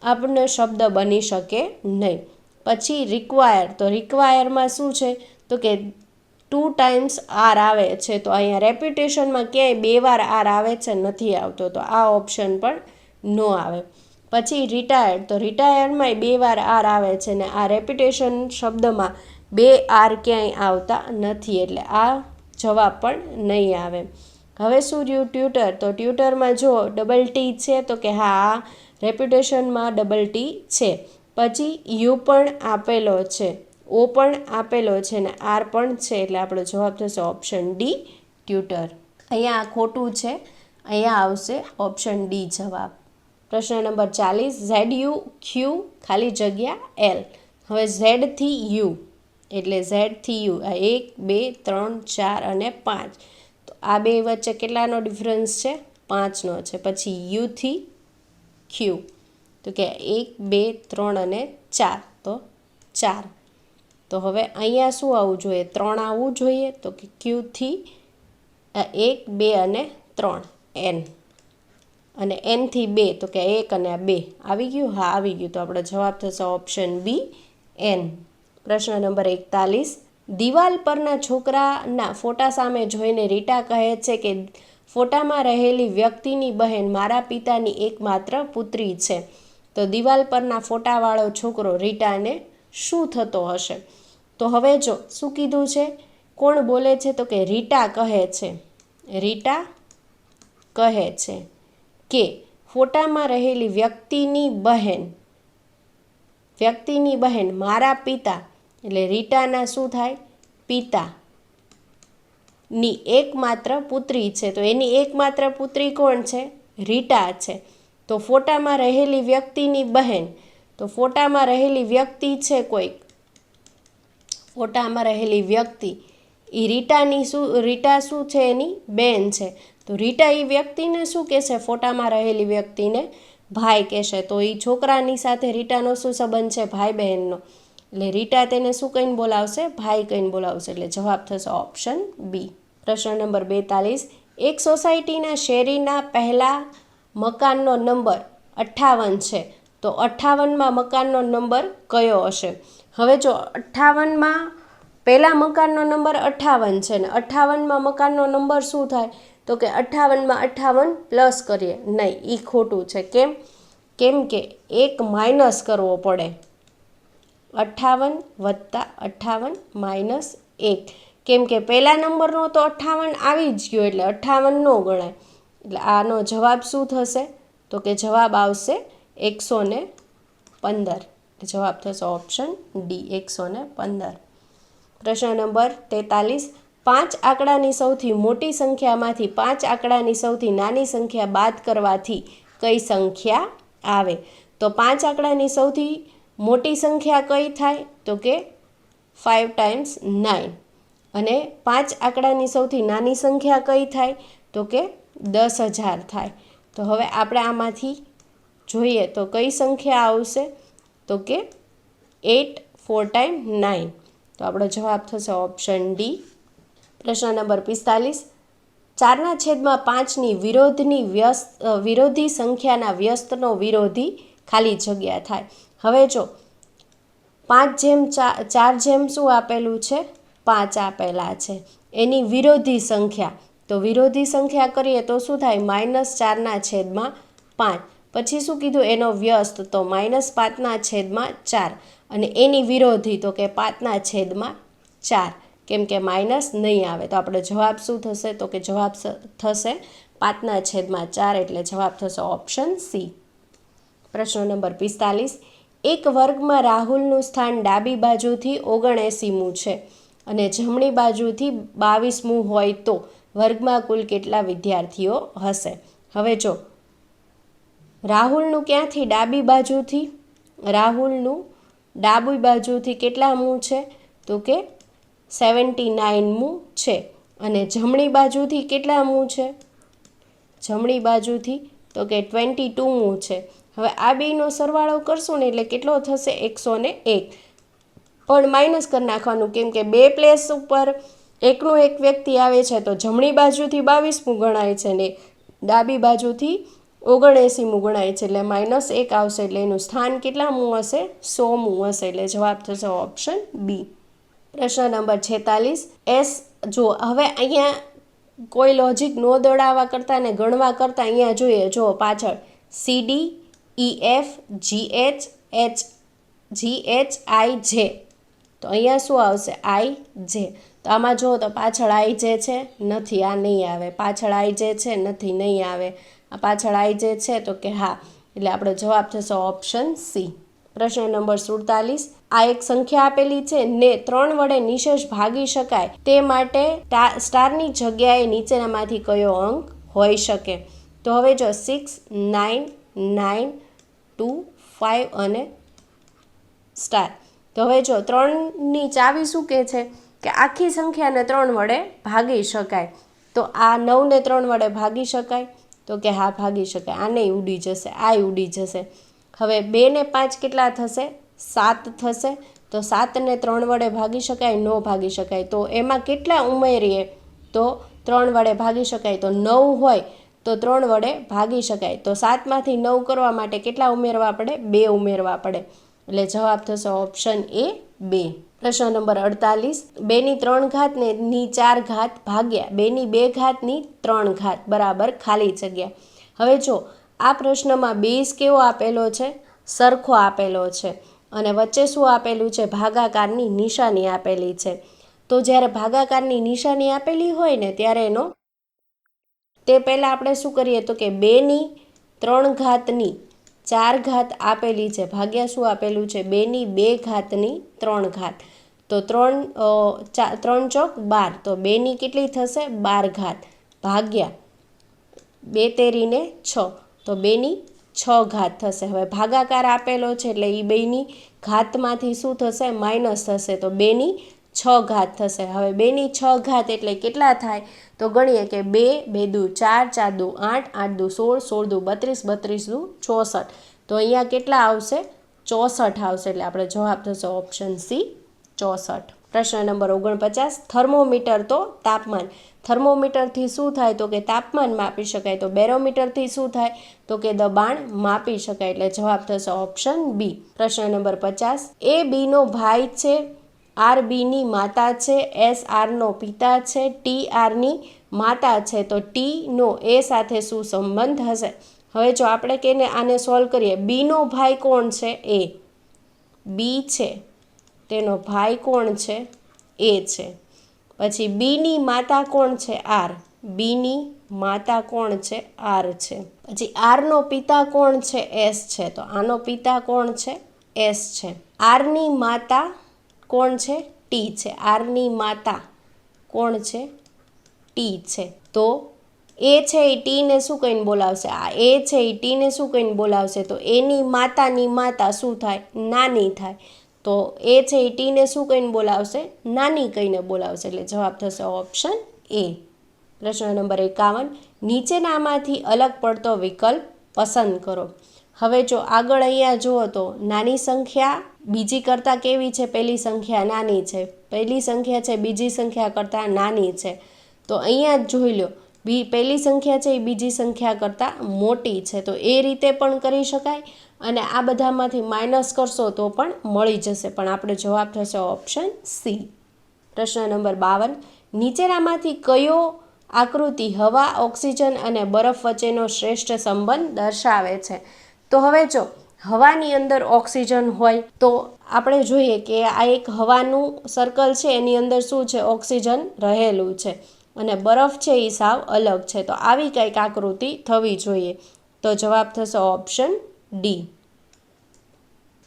આપણને શબ્દ બની શકે નહીં. પછી રિક્વાયર, તો રિક્વાયરમાં શું છે તો કે 2 ટાઈમ્સ આર આવે છે, તો અહીંયા રેપ્યુટેશનમાં ક્યાંય 2 વાર આર આવે છે, નથી આવતો, તો આ ઓપ્શન પણ નો આવે. પછી રિટાયર્ડ, તો રિટાયર્ડમાંય 2 વાર આર આવે છે ને આ રેપ્યુટેશન શબ્દમાં 2 આર ક્યાંય આવતા નથી, એટલે આ જવાબ પણ નહીં આવે. હવે શું રહ્યું ટ્યુટર, તો ટ્યુટરમાં જો ડબલ ટી છે તો કે હા રેપ્યુટેશનમાં ડબલ ટી છે. પછી યુ પણ આપેલો છે, ઓ પણ આપેલો છે ને આર પણ છે, એટલે આપણો જવાબ થશે ઓપ્શન ડી ટ્યુટર. અહીંયા આ ખોટું છે, અહીંયા આવશે ઓપ્શન ડી જવાબ. પ્રશ્ન નંબર 40, ઝેડ યુ ક્યુ ખાલી જગ્યા એલ. હવે ઝેડથી યુ એટલે ઝેડથી યુ આ 1 2 3 4 અને 5, તો આ બે વચ્ચે કેટલાનો ડિફરન્સ છે? 5નો છે. પછી યુથી ક્યુ તો કે 1 2 3 અને 4, તો 4. તો હવે અહીંયા શું આવવું જોઈએ? 3 આવવું જોઈએ, તો કે ક્યુથી 1 2 અને 3 એન, અને એનથી 2 તો કે 1 અને 2 આવી ગયું. હા આવી ગયું, તો આપણો જવાબ થશે ઓપ્શન બી એન. પ્રશ્ન નંબર 41, દિવાલ પરના છોકરાના ફોટા સામે જોઈને રીટા કહે છે કે ફોટામાં રહેલી વ્યક્તિની બહેન મારા પિતાની એકમાત્ર પુત્રી છે. તો દિવાલ પરના ફોટાવાળો છોકરો રીટાને શું થતો હશે? તો હવે જો શું કીધું છે, કોણ બોલે છે તો કે રીટા કહે છે, રીટા કહે છે કે ફોટામાં રહેલી વ્યક્તિની બહેન મારા પિતા, એટલે રીટાના શું થાય? પિતાની એકમાત્ર પુત્રી છે, તો એની એકમાત્ર પુત્રી કોણ છે? રીટા છે. તો ફોટામાં રહેલી વ્યક્તિની બહેન, તો ફોટામાં રહેલી વ્યક્તિ છે કોઈક, ફોટામાં રહેલી વ્યક્તિ એ રીટા શું છે? એની બેન છે. તો રીટા એ વ્યક્તિને શું કહેશે? ફોટામાં રહેલી વ્યક્તિને ભાઈ કહેશે. તો એ છોકરાની સાથે રીટાનો શું સંબંધ છે? ભાઈ બહેનનો, એટલે રીટા તેને શું કહીને બોલાવશે? ભાઈ કહીને બોલાવશે, એટલે જવાબ થશે ઓપ્શન બી. પ્રશ્ન નંબર 42, એક સોસાયટીના શેરીના પહેલા મકાનનો નંબર 58 છે, તો 58માં મકાનનો નંબર કયો હશે? હવે જો 58માં પહેલા મકાનનો નંબર 58 છે ને 58માં મકાનનો નંબર શું થાય? તો કે 58માં 58 પ્લસ કરીએ, નહીં એ ખોટું છે. કેમ કે 1 માઇનસ કરવો પડે, 58 વત્તા 58 માઇનસ 1, કેમ કે પહેલા નંબરનો તો 58 આવી જ ગયો, એટલે 58 ન ગણાય. એટલે આનો જવાબ શું થશે? તો કે જવાબ આવશે 115. જવાબ થશે ઓપ્શન ડી 115. પ્રશ્ન નંબર 43, 5 આંકડાની સૌથી મોટી સંખ્યામાંથી 5 આંકડાની સૌથી નાની સંખ્યા બાદ કરવાથી કઈ સંખ્યા આવે? તો 5 આંકડાની સૌથી મોટી સંખ્યા કઈ થાય? તો કે 5 ટાઈમ્સ 9, અને 5 આંકડાની સૌથી નાની સંખ્યા કઈ થાય? તો કે 10,000 થાય. તો હવે આપણે આમાંથી જોઈએ તો કઈ સંખ્યા આવશે? તો કે 8 4 ટાઈમ 9, તો આપણો જવાબ થશે ઓપ્શન ડી. પ્રશ્ન નંબર 45, 4/5ની વિરોધી સંખ્યાના વ્યસ્તનો વિરોધી ખાલી જગ્યા થાય. હવે જો 5/4 શું આપેલું છે? 5 આપેલા છે, એની વિરોધી સંખ્યા, તો વિરોધી સંખ્યા કરીએ તો શું થાય? -4/5. પછી શું કીધું? એનો વ્યસ્ત, તો -5/4, અને એની વિરોધી તો કે 5/4, કેમ કે માઇનસ નહીં આવે. તો આપણો જવાબ શું થશે? તો કે જવાબ થશે 5/4, એટલે જવાબ થશે ઓપ્શન સી. પ્રશ્ન નંબર 45, એક વર્ગમાં રાહુલનું સ્થાન ડાબી બાજુથી 79મું છે અને જમણી બાજુથી 22મું હોય તો વર્ગમાં કુલ કેટલા વિદ્યાર્થીઓ હશે? હવે જો રાહુલનું ક્યાંથી ડાબી બાજુથી, રાહુલનું ડાબી બાજુથી કેટલામું છે? તો કે 79મું છે, અને જમણી બાજુથી કેટલામું છે? જમણી બાજુથી તો કે 22મું છે. હવે આ બેયનો સરવાળો કરશું ને એટલે કેટલો થશે 101, પણ માઇનસ કરી નાખવાનું, કેમ કે બે પ્લેસ ઉપર એકનું એક વ્યક્તિ આવે છે તો જમણી બાજુથી 22મું ગણાય છે ને ડાબી બાજુથી 79મું ગણાય છે, એટલે -1 આવશે, એટલે એનું સ્થાન કેટલામું હશે? 100મું હશે, એટલે જવાબ થશે ઓપ્શન બી. પ્રશ્ન નંબર 46 એસ. જો હવે અહીંયા કોઈ લોજિક ન દોડાવવા કરતાં ને ગણવા કરતાં અહીંયા જોઈએ, જો પાછળ CD EF GH HGHIJ, તો અહીંયા શું આવશે? IJ. તો આમાં જુઓ તો પાછળ IJ છે, નથી, આ નહીં આવે. પાછળ IJ છે, નથી, નહીં આવે. આ પાછળ IJ છે તો કે હા, એટલે આપણો જવાબ થશે ઓપ્શન સી. પ્રશ્ન નંબર 47 આ એક સંખ્યા આપેલી છે ને 3 વડે નિશેષ ભાગી શકાય, તે માટે સ્ટારની જગ્યાએ નીચેનામાંથી કયો અંક હોઈ શકે? તો હવે જો 6 9 9 2 5 અને સ્ટાર. તો હવે જો 3ની ચાવી શું કહે છે કે આખી સંખ્યાને 3 વડે ભાગી શકાય. તો આ 9ને 3 વડે ભાગી શકાય? તો કે હા, ભાગી શકાય. આ નહીં ઉડી જશે, આ ઉડી જશે. હવે 2 ને 5 કેટલા થશે? 7 થશે. તો 7ને 3 વડે ભાગી શકાય? ન ભાગી શકાય. તો એમાં કેટલા ઉમેરીએ તો 3 વડે ભાગી શકાય? તો 9 હોય તો 3 વડે ભાગી શકાય. તો 7માંથી 9 કરવા માટે કેટલા ઉમેરવા પડે? 2 ઉમેરવા પડે, એટલે જવાબ થશે ઓપ્શન એ 2. પ્રશ્ન નંબર 48 2ની 3 ઘાત ને ની 4 ઘાત ભાગ્યા 2ની 2 ઘાત ની 3 ઘાત બરાબર ખાલી જગ્યા. હવે જો આ પ્રશ્નમાં બેઝ કેવો આપેલો છે? સરખો આપેલો છે, અને વચ્ચે શું આપેલું છે? ભાગાકારની નિશાની આપેલી છે. તો જ્યારે ભાગાકારની નિશાની આપેલી હોય ને ત્યારે તે પહેલાં આપણે શું કરીએ તો કે 2ની 3 ઘાતની 4 ઘાત આપેલી છે, ભાગ્યા શું આપેલું છે? 2ની 2 ઘાતની 3 ઘાત. તો 3 ચોક 12, તો 2ની કેટલી થશે? 12 ઘાત ભાગ્યા 2 તેરીને 6, તો 2ની 6 ઘાત થશે. હવે ભાગાકાર આપેલો છે એટલે એ બેની ઘાતમાંથી શું થશે? માઇનસ થશે, તો 2ની 6 ઘાત થશે. હવે 2ની 6 ઘાત એટલે કેટલા થાય? તો ગણીએ કે 2 2 દુ 4 4 દુ 8 8 દુ 16 16 દુ 32 32 દુ 64. તો અહીંયા કેટલા આવશે? 64 આવશે, એટલે આપણે જવાબ થશે ઓપ્શન સી 64. પ્રશ્ન નંબર 49 થર્મોમીટર તો તાપમાન. થર્મોમીટરથી શું થાય? તો કે તાપમાન માપી શકાય. તો બેરોમીટરથી શું થાય? તો કે દબાણ માપી શકાય, એટલે જવાબ થશે ઓપ્શન બી. પ્રશ્ન નંબર 50 એ બીનો ભાઈ છે, આર બીની માતા છે, એસ આરનો પિતા છે, ટી આરની માતા છે, તો ટીનો એ સાથે શું સંબંધ હશે? હવે જો આપણે કેને આને સોલ્વ કરીએ, બીનો ભાઈ કોણ છે? એ. બી છે, તેનો ભાઈ કોણ છે? એ છે. પછી બીની માતા કોણ છે? આર. બીની માતા કોણ છે? આર છે. પછી આરનો પિતા કોણ છે? એસ છે. તો આનો પિતા કોણ છે? એસ છે. આરની માતા કોણ છે? ટી છે. આરની માતા કોણ છે? ટી છે. તો એ છે એ ટીને શું કહીને બોલાવશે? આ એ છે એ ટીને શું કહીને બોલાવશે? તો એની માતાની માતા શું થાય? નાની થાય. તો એ છે એ ટીને શું કહીને બોલાવશે? નાની કહીને બોલાવશે, એટલે જવાબ થશે ઓપ્શન એ. પ્રશ્ન નંબર 51 નીચેનામાંથી અલગ પડતો વિકલ્પ પસંદ કરો. હવે જો આગળ અહીંયા જુઓ તો નાની સંખ્યા બીજી કરતાં કેવી છે? પહેલી સંખ્યા નાની છે. પહેલી સંખ્યા છે બીજી સંખ્યા કરતાં નાની છે. તો અહીંયા જ જોઈ લો, પહેલી સંખ્યા છે એ બીજી સંખ્યા કરતાં મોટી છે. તો એ રીતે પણ કરી શકાય, અને આ બધામાંથી માઇનસ કરશો તો પણ મળી જશે, પણ આપણો જવાબ થશે ઓપ્શન સી. પ્રશ્ન નંબર 52 નીચેનામાંથી કયો આકૃતિ હવા, ઓક્સિજન અને બરફ વચ્ચેનો શ્રેષ્ઠ સંબંધ દર્શાવે છે? તો હવે જો હવાની અંદર ઓક્સિજન હોય તો આપણે જોઈએ કે આ એક હવાનું સર્કલ છે, એની અંદર શું છે? ઓક્સિજન રહેલું છે, અને બરફ છે એ સાવ અલગ છે. તો આવી કંઈક આકૃતિ થવી જોઈએ. તો જવાબ થશે ઓપ્શન ડી.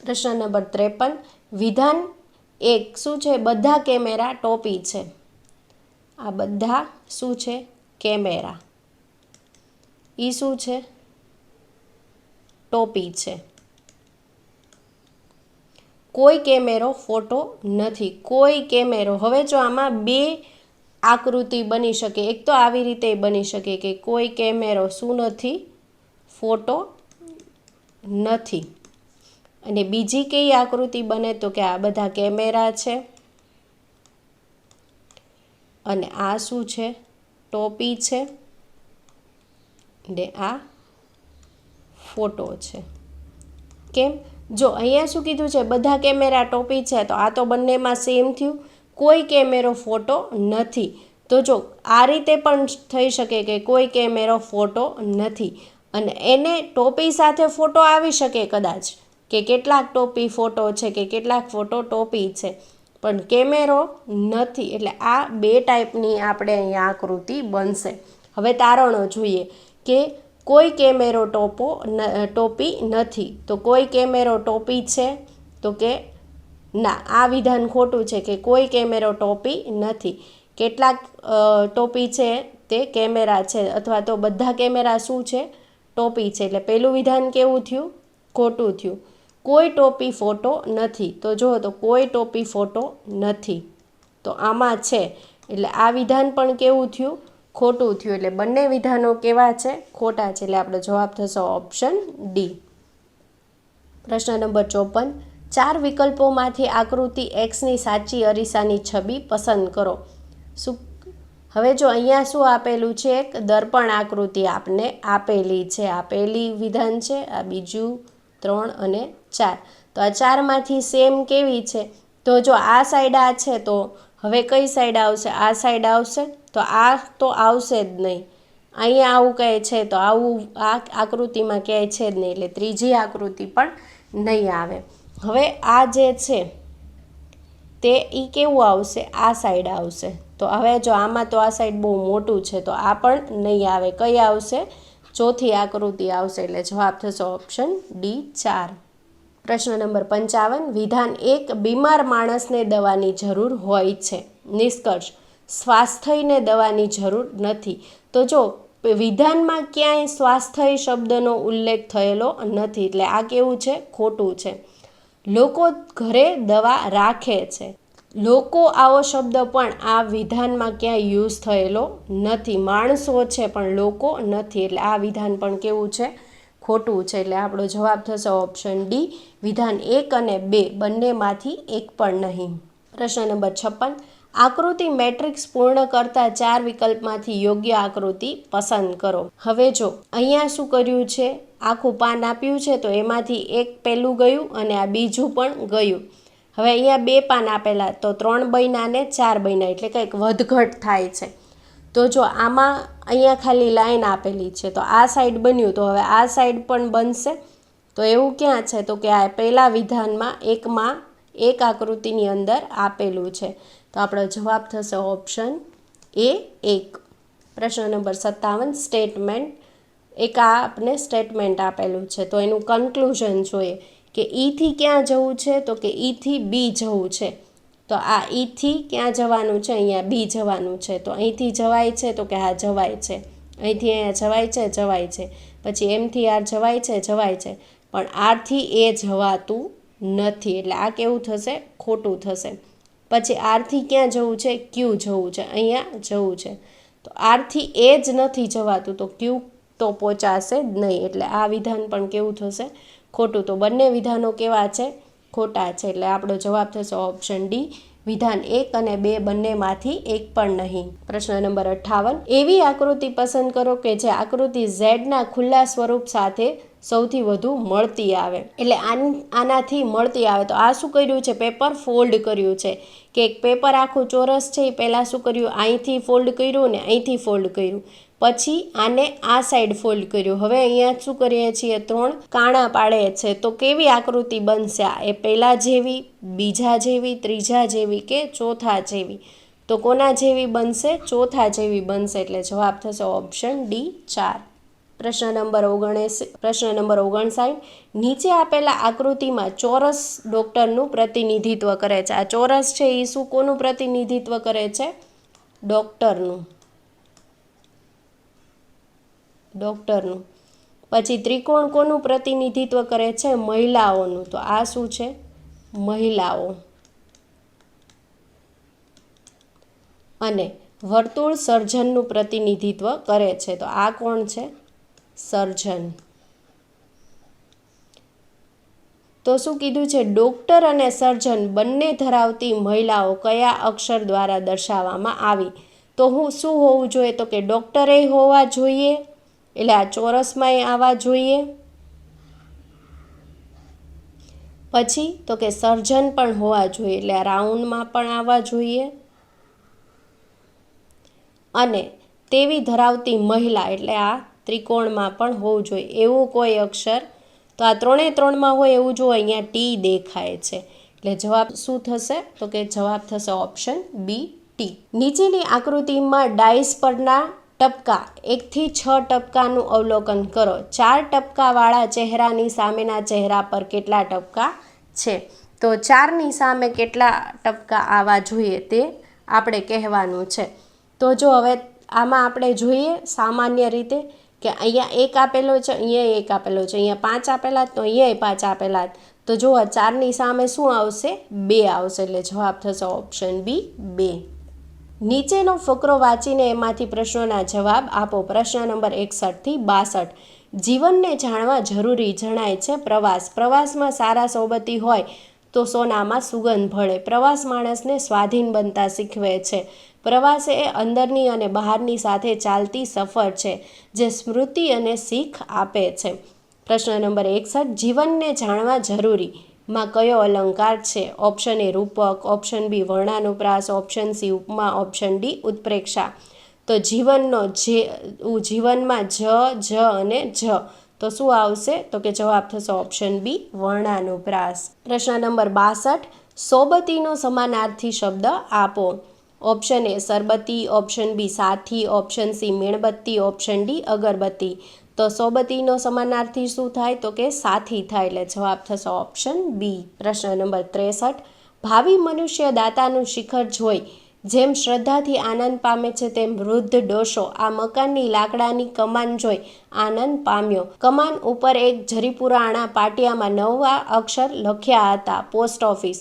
પ્રશ્ન નંબર 53 વિધાન 1 શું છે? બધા કેમેરા ટોપી છે. આ બધા શું છે? કેમેરા. એ શું છે? ટોપી છે. કોઈ કેમેરો ફોટો નથી. કોઈ કેમેરો. હવે જો આમાં બે આકૃતિ બની શકે. એક તો આવી રીતે બની શકે કે કોઈ કેમેરો શું નથી? ફોટો નથી. અને બીજી કઈ આકૃતિ બને તો કે આ બધા કેમેરા છે અને આ શું છે? ટોપી છે ને આ ફોટો છે. કેમ? જો અહીંયા શું કીધું છે? બધા કેમેરા ટોપી છે, તો આ તો બંનેમાં સેમ થયું. કોઈ કેમેરો ફોટો નથી. તો જો આ રીતે પણ થઈ શકે કે કોઈ કેમેરો ફોટો નથી અને એને ટોપી સાથે ફોટો આવી શકે કદાચ, કે કેટલાક ટોપી ફોટો છે કે કેટલાક ફોટો ટોપી છે, પણ કેમેરો નથી. એટલે આ બે ટાઈપની આપણે અહીંયા આકૃતિ બનશે. હવે તારણો જોઈએ કે કોઈ કેમેરો ટોપી નથી. તો કોઈ કેમેરો ટોપી છે તો કે ના, આ વિધાન ખોટું છે કે કોઈ કેમેરો ટોપી નથી. કેટલાક ટોપી છે તે કેમેરા છે, અથવા તો બધા કેમેરા શું છે? ટોપી છે. એટલે પહેલું વિધાન કેવું થયું? ખોટું થયું. કોઈ ટોપી ફોટો નથી. તો જુઓ તો કોઈ ટોપી ફોટો નથી, તો આમાં છે. એટલે આ વિધાન પણ કેવું થયું? ખોટું થયું. એટલે બંને વિધાનો કેવા છે? ખોટા છે. એટલે આપણો જવાબ થશે ઓપ્શન ડી. પ્રશ્ન નંબર 54. 4 વિકલ્પોમાંથી આકૃતિ એક્સની સાચી અરીસાની છબી પસંદ કરો. શું? હવે જો અહીંયા શું આપેલું છે? એક દર્પણ આકૃતિ આપને આપેલી છે. આ પહેલી વિધાન છે, આ બીજું 3 અને 4. તો આ 4માંથી સેમ કેવી છે? તો જો આ સાઈડ આ છે, તો હવે કઈ સાઈડ આવશે? આ સાઈડ આવશે. તો આ તો આવશે જ નહીં. અહીંયા આવું કહે છે તો આવું આ આકૃતિમાં ક્યાંય છે જ નહીં. એટલે ત્રીજી આકૃતિ પણ નહીં આવે. હવે આ જે છે તે કેવું આવશે? આ સાઈડ આવશે. તો હવે જો આમાં તો આ સાઈડ બહુ મોટું છે, તો આ પણ નહીં આવે. કઈ આવશે? ચોથી આકૃતિ આવશે. એટલે જવાબ થશે ઓપ્શન ડી 4. પ્રશ્ન નંબર 55. વિધાન 1. બીમાર માણસને દવાની જરૂર હોય છે. નિષ્કર્ષ. સ્વાસ્થ્યને દવાની જરૂર નથી. તો જો વિધાનમાં ક્યાંય સ્વાસ્થ્ય શબ્દનો ઉલ્લેખ થયેલો નથી. એટલે આ કેવું છે? ખોટું છે. લોકો ઘરે દવા રાખે છે. લોકો આવો શબ્દ પણ આ વિધાનમાં ક્યાંય યુઝ થયેલો નથી. માણસો છે પણ લોકો નથી. એટલે આ વિધાન પણ કેવું છે? ખોટું છે. એટલે આપણો જવાબ થશે ઓપ્શન ડી. વિધાન 1 અને 2 બંનેમાંથી એક પણ નહીં. પ્રશ્ન નંબર 56. આકૃતિ મેટ્રિક્સ પૂર્ણ કરતા 4 વિકલ્પમાંથી યોગ્ય આકૃતિ પસંદ કરો. હવે જો અહીંયા શું કર્યું છે? આખું પાન આપ્યું છે, તો એમાંથી એક પહેલું ગયું અને આ બીજું પણ ગયું. હવે અહીંયા 2 પાન આપેલા, તો 3 બન્યા ને 4 બન્યા, એટલે કંઈક વધઘટ થાય છે. તો જો આમાં અહીંયા ખાલી લાઈન આપેલી છે, તો આ સાઈડ બન્યું, તો હવે આ સાઈડ પણ બનશે. તો એવું ક્યાં છે? તો કે આ પહેલા વિધાનમાં એક આકૃતિની અંદર આપેલું છે. તો આપણો જવાબ થશે ઓપ્શન એ 1. પ્રશ્ન નંબર 57. સ્ટેટમેન્ટ. એક આ આપણે સ્ટેટમેન્ટ આપેલું છે, તો એનું કન્ક્લુઝન જોઈએ કે ઈથી ક્યાં જવું છે? તો કે ઈથી બી જવું છે. તો આ ઈથી ક્યાં જવાનું છે? અહીંયા બી જવાનું છે. તો અહીંથી જવાય છે? તો કે હા જવાય છે. અહીંથી અહીંયા જવાય છે? જવાય છે. પછી એમથી આર જવાય છે? જવાય છે. પણ આરથી એ જવાતું નથી. એટલે આ કેવું થશે? ખોટું થશે. પછી આરથી ક્યાં જવું છે? ક્યુ જવું છે. અહીંયા જવું છે. તો આરથી એ જ નથી જવાતું, તો ક્યુ તો પહોંચાશે જ નહીં. એટલે આ વિધાન પણ કેવું થશે? ખોટું. તો બંને વિધાનો કેવા છે? ખોટા છે. એટલે આપણો જવાબ થશે ઓપ્શન ડી. વિધાન 1 અને 2 બંનેમાંથી એક પણ નહીં. પ્રશ્ન નંબર 58. એવી આકૃતિ પસંદ કરો કે જે આકૃતિ ઝેડના ખુલ્લા સ્વરૂપ સાથે સૌથી વધુ મળતી આવે. એટલે આનાથી મળતી આવે. તો આ શું કર્યું છે? પેપર ફોલ્ડ કર્યું છે. કે એક પેપર આખું ચોરસ છે, એ પહેલાં શું કર્યું? અહીંથી ફોલ્ડ કર્યું ને અહીંથી ફોલ્ડ કર્યું. પછી આને આ સાઈડ ફોલ્ડ કર્યું. હવે અહીંયા શું કરીએ છીએ? 3 કાણા પાડે છે. તો કેવી આકૃતિ બનશે? એ પહેલાં જેવી, બીજા જેવી, ત્રીજા જેવી કે ચોથા જેવી? તો કોના જેવી બનશે? ચોથા જેવી બનશે. એટલે જવાબ થશે ઓપ્શન ડી 4. પ્રશ્ન નંબર 59. નીચે આપેલા આકૃતિમાં ચોરસ ડૉક્ટરનું પ્રતિનિધિત્વ કરે છે. આ ચોરસ છે એ શું કોનું પ્રતિનિધિત્વ કરે છે? ડૉક્ટરનું. પછી ત્રિકોણ કોનું પ્રતિનિધિત્વ કરે છે? મહિલાઓનું. તો આ શું છે? મહિલાઓ. અને વર્તુળ સર્જનનું પ્રતિનિધિત્વ કરે છે. તો આ કોણ છે? સર્જન. તો શું કીધું છે? ડૉક્ટર અને સર્જન બંને ધરાવતી મહિલાઓ કયા અક્ષર દ્વારા દર્શાવવામાં આવી? તો શું હોવું જોઈએ? તો કે ડૉક્ટરે હોવા જોઈએ, એટલે આ ચોરસમાંય આવવા જોઈએ. પછી તો કે સર્જન પણ હોવા જોઈએ, એટલે આ રાઉન્ડમાં પણ આવવા જોઈએ. અને તેવી ધરાવતી મહિલા, એટલે આ ત્રિકોણમાં પણ હોવું જોઈએ એવું કોઈ અક્ષર. તો આ ત્રણમાં હોય એવું જો અહીંયા ટી દેખાય છે, એટલે જવાબ શું થશે? તો કે જવાબ થશે ઓપ્શન બી, ટી. નીચેની આકૃતિમાં ડાઇસ પરના ટપકા 1 થી 6 ટપકાનું અવલોકન કરો. 4 ટપકાવાળા ચહેરાની સામેના ચહેરા પર કેટલા ટપકા છે? તો 4ની સામે કેટલા ટપકા આવવા જોઈએ તે આપણે કહેવાનું છે. તો જો હવે આમાં આપણે જોઈએ સામાન્ય રીતે કે અહીંયા 1 આપેલો છે, અહીંયા 1 આપેલો છે, અહીંયા 5 આપેલા તો અહીંયા 5 આપેલા. તો જો 4ની સામે શું આવશે? 2 આવશે, એટલે જવાબ થશે ઓપ્શન બી, 2. નીચેનો ફકરો વાંચીને એમાંથી પ્રશ્નોના જવાબ આપો. પ્રશ્ન નંબર 61 થી 62. જીવનને જાણવા જરૂરી જણાય છે પ્રવાસ. પ્રવાસમાં સારા સોબતી હોય તો સોનામાં સુગંધ ભળે. પ્રવાસ માણસને સ્વાધીન બનતા શીખવે છે. પ્રવાસ એ અંદરની અને બહારની સાથે ચાલતી સફર છે જે સ્મૃતિ અને શીખ આપે છે. પ્રશ્ન નંબર 61. જીવનને જાણવા જરૂરી માં કયો અલંકાર છે? ઓપ્શન એ રૂપક, ઓપ્શન બી વર્ણાનુપ્રાસ, ઓપ્શન સી ઉપમા, ઓપ્શન ડી ઉત્પ્રેક્ષા. તો જીવનમાં જ અને જ, તો શું આવશે? તો કે જવાબ થશે ઓપ્શન બી વર્ણાનુપ્રાસ. પ્રશ્ન નંબર 62. સોબતીનો સમાનાર્થી શબ્દ આપો. ઓપ્શન એ સરબતી, ઓપ્શન બી સાથી, ઓપ્શન સી મીણબત્તી, ઓપ્શન ડી અગરબત્તી. તો સોબતીનો સમાનાર્થી શું થાય? તો કે સાથી થાય, એટલે જવાબ થશે ઓપ્શન બી. પ્રશ્ન નંબર 63. ભાવિ મનુષ્ય દાતાનું શિખર જોઈ જેમ શ્રદ્ધાથી આનંદ પામે છે તેમ વૃદ્ધ ડોશો આ મકાનની લાકડાની કમાન જોઈ આનંદ પામ્યો. કમાન ઉપર એક જરીપુરાણા પાટિયામાં 9 અક્ષર લખ્યા હતા. Post office.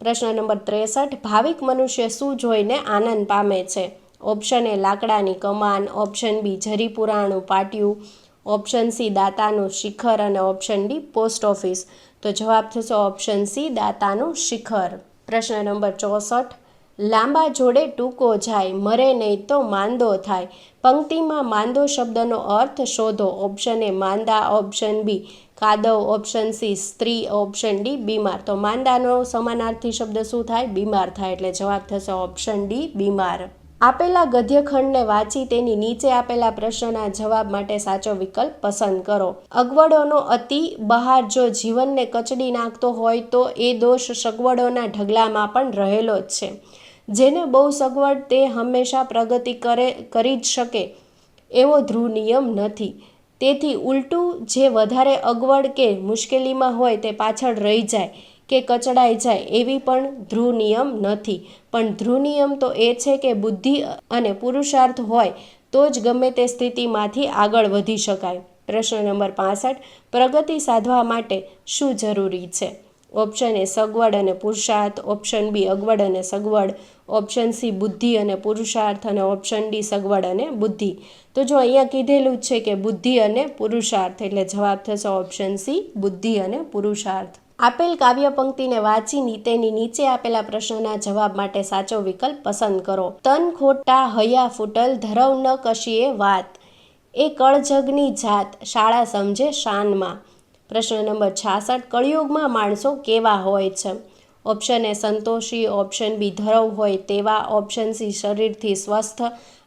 પ્રશ્ન નંબર 63. ભાવિક મનુષ્ય શું જોઈને આનંદ પામે છે? ઓપ્શન એ લાકડાની કમાન, ઓપ્શન બી જરીપુરાણું પાટિયું, ઓપ્શન સી દાતાનું શિખર અને ઓપ્શન ડી પોસ્ટ ઓફિસ. તો જવાબ થશે ઓપ્શન સી દાતાનું શિખર. પ્રશ્ન નંબર 64. લાંબા જોડે ટૂંકો જાય, મરે નહીં તો માંદો થાય. પંક્તિમાં માંદો શબ્દનો અર્થ શોધો. ઓપ્શન એ માંદા, ઓપ્શન બી કાદવ, ઓપ્શન સી સ્ત્રી, ઓપ્શન ડી બીમાર. તો માંદાનો સમાનાર્થી શબ્દ શું થાય? બીમાર થાય, એટલે જવાબ થશે ઓપ્શન ડી બીમાર. આપેલા ગદ્યખંડને વાંચી તેની નીચે આપેલા પ્રશ્નના જવાબ માટે સાચો વિકલ્પ પસંદ કરો. અગવડોનો અતિ બહાર જો જીવનને કચડી નાખતો હોય તો એ દોષ સગવડોના ઢગલામાં પણ રહેલો જ છે. જેને બહુ સગવડ તે હંમેશા પ્રગતિ કરી જ શકે એવો ધ્રુવ નિયમ નથી. તેથી ઉલટું જે વધારે અગવડ કે મુશ્કેલીમાં હોય તે પાછળ રહી જાય કે કચડાઈ જાય એવી પણ ધ્રુવ નિયમ નથી. પણ ધ્રુવ નિયમ તો એ છે કે બુદ્ધિ અને પુરુષાર્થ હોય તો જ ગમે તે સ્થિતિમાંથી આગળ વધી શકાય. પ્રશ્ન નંબર 65. પ્રગતિ સાધવા માટે શું જરૂરી છે? ઓપ્શન એ સગવડ અને પુરુષાર્થ, ઓપ્શન બી અગવડ અને સગવડ, ઓપ્શન સી બુદ્ધિ અને પુરુષાર્થ અને ઓપ્શન ડી સગવડ અને બુદ્ધિ. તો જો અહીંયા કીધેલું છે કે બુદ્ધિ અને પુરુષાર્થ, એટલે જવાબ થશે ઓપ્શન સી બુદ્ધિ અને પુરુષાર્થ. આપેલ કાવ્ય પંક્તિને વાંચી તેની નીચે આપેલા પ્રશ્નોના જવાબ માટે સાચો વિકલ્પ પસંદ કરો. તન ખોટા હૈયા ફૂટલ ધરવ ન કશીએ વાત, એ કળજગની જાત શાળા સમજે શાનમાં. પ્રશ્ન નંબર 66. કળિયુગમાં માણસો કેવા હોય છે? ઓપ્શન એ સંતોષી, ઓપ્શન બી ધરવ હોય તેવા, ઓપ્શન સી શરીરથી સ્વસ્થ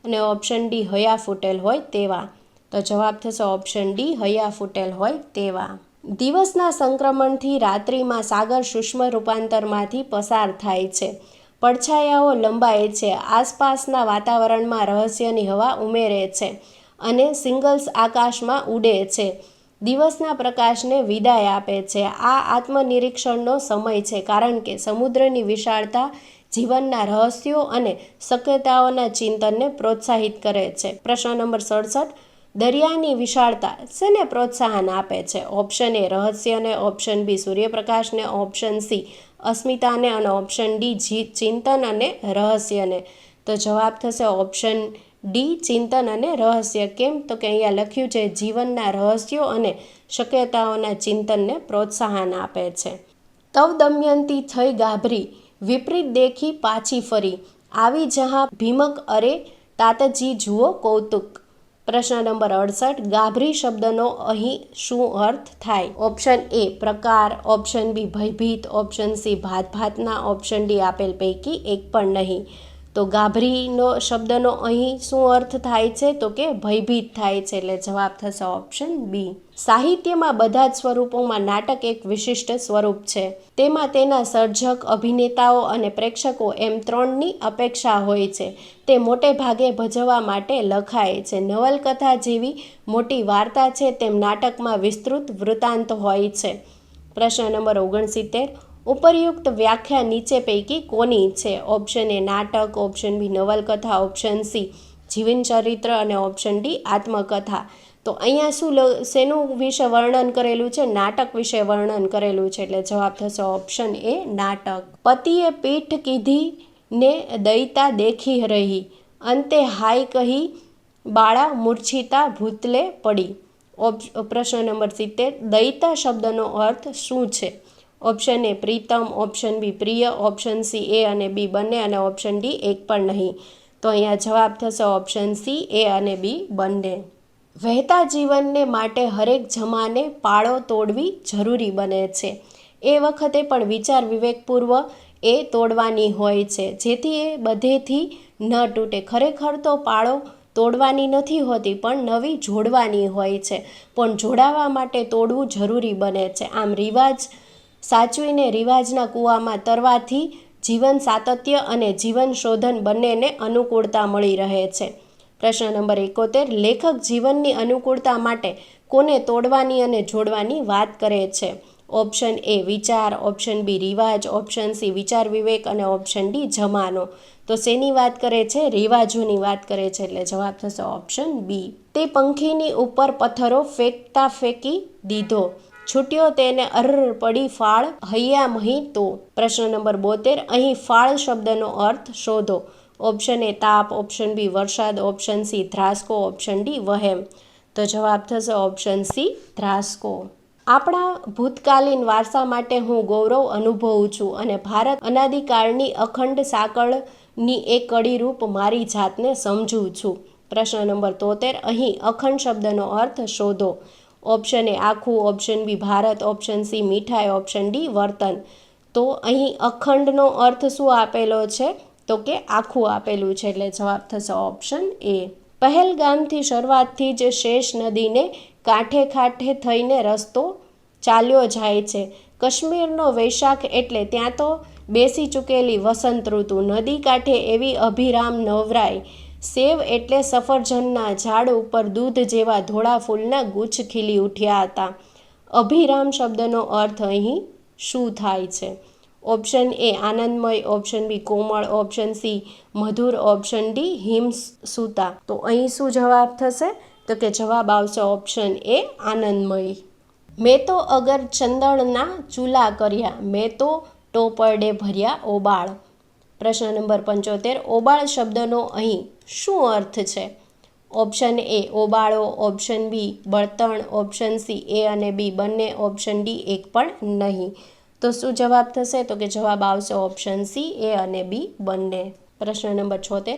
અને ઓપ્શન ડી હૈયા ફૂટેલ હોય તેવા. તો જવાબ થશે ઓપ્શન ડી હૈયા ફૂટેલ હોય તેવા. દિવસના સંક્રમણથી રાત્રિમાં સાગર સૂક્ષ્મ રૂપાંતરમાંથી પસાર થાય છે. પડછાયાઓ લંબાય છે, આસપાસના વાતાવરણમાં રહસ્યની હવા ઉમેરે છે અને સિંગલ્સ આકાશમાં ઉડે છે. દિવસના પ્રકાશને વિદાય આપે છે. આ આત્મનિરીક્ષણનો સમય છે કારણ કે સમુદ્રની વિશાળતા જીવનના રહસ્યો અને શક્યતાઓના ચિંતનને પ્રોત્સાહિત કરે છે. પ્રશ્ન નંબર 67. દરિયાની વિશાળતા શેને પ્રોત્સાહન આપે છે? ઓપ્શન એ રહસ્યને, ઓપ્શન બી સૂર્યપ્રકાશને, ઓપ્શન સી અસ્મિતાને અને ઓપ્શન ડી ચિંતન અને રહસ્યને. તો જવાબ થશે ઓપ્શન ડી ચિંતન અને રહસ્ય. કેમ? તો કે અહીંયા લખ્યું છે જીવનના રહસ્યો અને શક્યતાઓના ચિંતનને પ્રોત્સાહન આપે છે. તવ દમયંતી થઈ ગાભરી, વિપરીત દેખી પાછી ફરી, આવી જहाँ ભીમક અરે તાતજી જુઓ કૌતુક. પ્રશ્ન નંબર 68. ગાભરી શબ્દનો અહીં શું અર્થ થાય? ઓપ્શન એ પ્રકાર, ઓપ્શન બી ભયભીત, ઓપ્શન સી ભાતભાતના, ઓપ્શન ડી આપેલ પૈકી એક પણ નહીં. તો ગાભરીનો શબ્દનો અહીં શું અર્થ થાય છે? તો કે ભયભીત થાય છે, એટલે જવાબ થશે ઓપ્શન બી. સાહિત્યમાં બધા જ સ્વરૂપોમાં નાટક એક વિશિષ્ટ સ્વરૂપ છે. તેમાં તેના સર્જક, અભિનેતાઓ અને પ્રેક્ષકો એમ ત્રણની અપેક્ષા હોય છે. તે મોટે ભાગે ભજવવા માટે લખાય છે. નવલકથા જેવી મોટી વાર્તા છે તેમ નાટકમાં વિસ્તૃત વૃત્તાંત હોય છે. પ્રશ્ન નંબર 69. ઉપરયુક્ત વ્યાખ્યા નીચે પૈકી કોની છે? ઓપ્શન એ નાટક, ઓપ્શન બી નવલકથા, ઓપ્શન સી જીવન ચરિત્ર અને ઓપ્શન ડી આત્મકથા. તો અહીંયા શેનું વિશે વર્ણન કરેલું છે? નાટક વિશે વર્ણન કરેલું છે, એટલે જવાબ થશે ઓપ્શન એ નાટક. પતિએ પીઠ કીધી ને દયતા દેખી રહી, અંતે હાય કહી બાળા મૂર્છિતા ભૂતલે પડી. પ્રશ્ન નંબર 70. દયતા શબ્દનો અર્થ શું છે? ઓપ્શન એ પ્રીતમ, ઓપ્શન બી પ્રિય, ઓપ્શન સી એ અને બી બંને અને ઓપ્શન ડી એક પણ નહીં. તો અહીંયા જવાબ થશે ઓપ્શન સી એ અને બી બંને. વહેતા જીવનને માટે હરેક જમાને પાળો તોડવી જરૂરી બને છે. એ વખતે પણ વિચાર વિવેકપૂર્વ એ તોડવાની હોય છે, જેથી એ બધેથી ન તૂટે. ખરેખર તો પાળો તોડવાની નથી હોતી, પણ નવી જોડવાની હોય છે. પણ જોડાવા માટે તોડવું જરૂરી બને છે. આમ રિવાજ સાચવીને રિવાજના કૂવામાં તરવાથી જીવન સાતત્ય અને જીવન શોધન બંનેને અનુકૂળતા મળી રહે છે. પ્રશ્ન નંબર 71. લેખક જીવનની અનુકૂળતા માટે કોને તોડવાની અને જોડવાની વાત કરે છે? ઓપ્શન એ વિચાર, ઓપ્શન બી રિવાજ, ઓપ્શન સી વિચાર વિવેક અને ઓપ્શન ડી જમાનો. તો શેની વાત કરે છે? રિવાજોની વાત કરે છે, એટલે જવાબ થશે ઓપ્શન બી. તે પંખીની ઉપર પથ્થરો ફેંકતા ફેંકી દીધો, છૂટ્યો તેને પડી ફાળ હૈયા મહી તો. પ્રશ્ન નંબર 72. અહીં ફાળ શબ્દનો અર્થ શોધો. ઓપ્શન એ તાપ, ઓપ્શન બી વરસાદ, ઓપ્શન સી ધ્રાસકો, ઓપ્શન ડી વહેમ. તો જવાબ થશે ઓપ્શન સી ધ્રાસકો. આપણા ભૂતકાલીન વારસા માટે હું ગૌરવ અનુભવું છું અને ભારત અનાદિકાળની અખંડ સાંકળની એક કડીરૂપ મારી જાતને સમજું છું. પ્રશ્ન નંબર 73. અહીં અખંડ શબ્દનો અર્થ શોધો. ઓપ્શન એ આખું, option B Bharat, option C મીઠાઈ, ઓપ્શન ડી વર્તન. તો અહીં અખંડનો અર્થ શું આપેલો છે? તો કે આખું આપેલું છે, એટલે જવાબ થશે ઓપ્શન એ. પહેલગામથી શરૂઆતથી જ શેષ નદીને કાંઠે કાંઠે થઈને રસ્તો ચાલ્યો જાય છે. કાશ્મીરનો વૈશાખ એટલે ત્યાં તો બેસી ચૂકેલી વસંત ઋતુ. નદી કાંઠે એવી અભિરામ નવરાય. સેવ એટલે સફરજનના ઝાડ ઉપર દૂધ જેવા ધોળા ફૂલના ગુચ્છ ખીલી ઉઠ્યા હતા. અભિરામ શબ્દનો અર્થ અહીં શું થાય છે? ઓપ્શન એ આનંદમય, ઓપ્શન બી કોમળ, ઓપ્શન સી મધુર, ઓપ્શન ડી હિમસૂતા. તો અહીં શું જવાબ થશે? તો કે જવાબ આવશે ઓપ્શન એ આનંદમય. મેં તો અગર ચંદણના ચૂલા કર્યા, મેં તો ટોપરડે ભર્યા ઓબાળ. પ્રશ્ન નંબર 75. ઓબાળ શબ્દનો અહીં શું અર્થ છે? ઓપ્શન એ ઓબાળો, ઓપ્શન બી બળતણ, ઓપ્શન સી એ અને બી બંને, ઓપ્શન ડી એક પણ નહીં. તો શું જવાબ થશે? તો કે જવાબ આવશે ઓપ્શન સી એ અને બી બંને. પ્રશ્ન નંબર 76.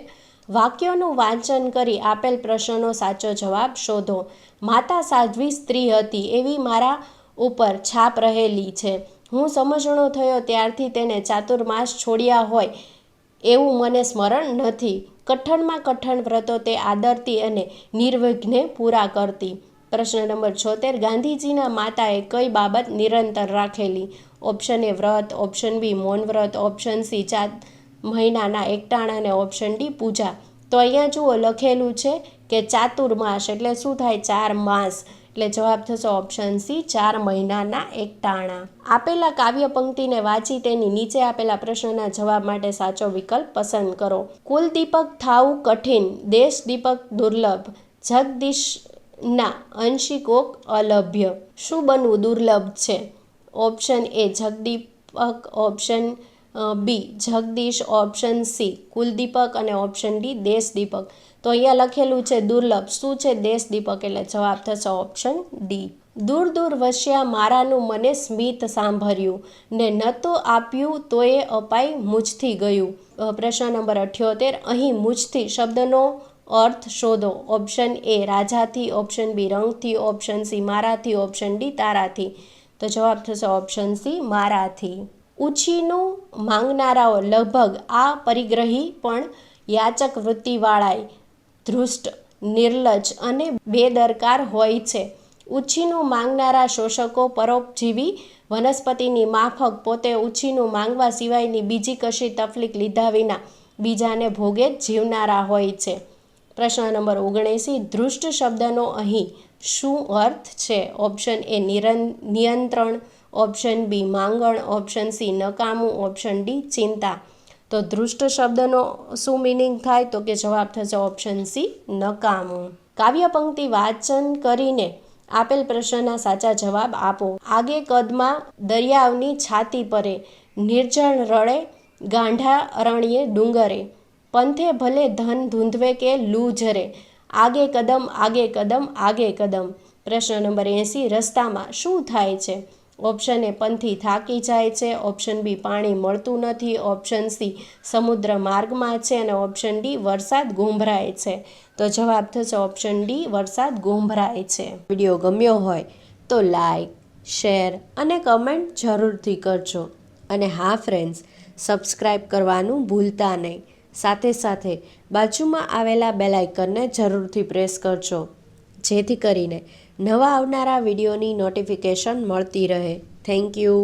વાક્યોનું વાંચન કરી આપેલ પ્રશ્નનો સાચો જવાબ શોધો. માતા સાધ્વી સ્ત્રી હતી એવી મારા ઉપર છાપ રહેલી છે. હું સમજણો થયો ત્યારથી તેને ચાતુર્માસ છોડ્યા હોય એવું મને સ્મરણ નથી. કઠણમાં કઠણ વ્રતો તે આદરતી અને નિર્વિઘ્ને પૂરા કરતી. પ્રશ્ન નંબર 76. ગાંધીજીના માતાએ કઈ બાબત નિરંતર રાખેલી? ઓપ્શન એ વ્રત, ઓપ્શન બી મૌન વ્રત, ઓપ્શન સી મહિનાના એકટાણા અને ઓપ્શન ડી પૂજા. તો અહીંયા જુઓ લખેલું છે કે ચાતુર્માસ એટલે શું થાય? 4 માસ. એટલે જવાબ થશે ઓપ્શન સી 4 મહિનાના એકટાણા. આપેલા કાવ્ય પંક્તિને વાંચી તેની નીચે આપેલા પ્રશ્નના જવાબ માટે સાચો વિકલ્પ પસંદ કરો. કુલ દીપક થાવું કઠિન, દેશ દીપક દુર્લભ, જગદીશના અંશિકોક અલભ્ય. શું બનવું દુર્લભ છે? ઓપ્શન એ જગદીપક, ઓપ્શન બી જગદીશ, ઓપ્શન સી કુલદીપક અને ઓપ્શન ડી દેશદીપક. તો અહીંયા લખેલું છે દુર્લભ. શું છે દેશદીપક? એટલે જવાબ થશે ઓપ્શન ડી. દૂર દૂર વસ્યા મારાનું મને સ્મિત સાંભળ્યું ને નહોતું આપ્યું તોય અપાઈ મુજથી ગયું. પ્રશ્ન નંબર 78 અહીં મુજથી શબ્દનો અર્થ શોધો. ઓપ્શન એ રાજાથી, ઓપ્શન બી રંગથી, ઓપ્શન સી મારાથી, ઓપ્શન ડી તારાથી. તો જવાબ થશે ઓપ્શન સી મારાથી. ઉછીનું માંગનારાઓ લગભગ આ પરિગ્રહી પણ યાચક વૃત્તિવાળાય ધૃષ્ટ, નિર્લજ્જ અને બેદરકાર હોય છે. ઉછીનું માંગનારા શોષકો પરોપજીવી વનસ્પતિની માફક પોતે ઉછીનું માંગવા સિવાયની બીજી કશી તકલીફ લીધા વિના બીજાને ભોગે જ જીવનારા હોય છે. પ્રશ્ન નંબર 79 ધૃષ્ટ શબ્દનો અહીં શું અર્થ છે? ઓપ્શન એ નિયંત્રણ, ઓપ્શન બી માંગણ, ઓપ્શન સી નકામું, ઓપ્શન ડી ચિંતા. તો ધૃષ્ટ શબ્દનો શું મિનિંગ થાય? તો કે જવાબ થશે ઓપ્શન સી નકામું. કાવ્ય પંક્તિ વાંચન કરીને આપેલ પ્રશ્નના સાચા જવાબ આપો. આગે કદમાં દરિયાવની છાતી પરે, નિર્જળ રળે ગાંઠા અરણ્યે ડુંગરે, પંથે ભલે ધન ધૂંધવે કે લૂ ઝરે, આગે કદમ આગે કદમ આગે કદમ. પ્રશ્ન નંબર 80 રસ્તામાં શું થાય છે? ઓપ્શન એ પંથી થાકી જાય છે, ઓપ્શન બી પાણી મળતું નથી, ઓપ્શન સી સમુદ્ર માર્ગમાં છે અને ઓપ્શન ડી વરસાદ ગોંભરાય છે. તો જવાબ થશે ઓપ્શન ડી વરસાદ ગોંભરાય છે. વિડીયો ગમ્યો હોય તો લાઈક, શેર અને કમેન્ટ જરૂરથી કરજો. અને હા ફ્રેન્ડ્સ, સબસ્ક્રાઈબ કરવાનું ભૂલતા નહીં. સાથે સાથે બાજુમાં આવેલા બેલ આઇકનને જરૂરથી પ્રેસ કરજો, જેથી કરીને નવા આવનારા વિડીયોની નોટિફિકેશન મળતી રહે. Thank you.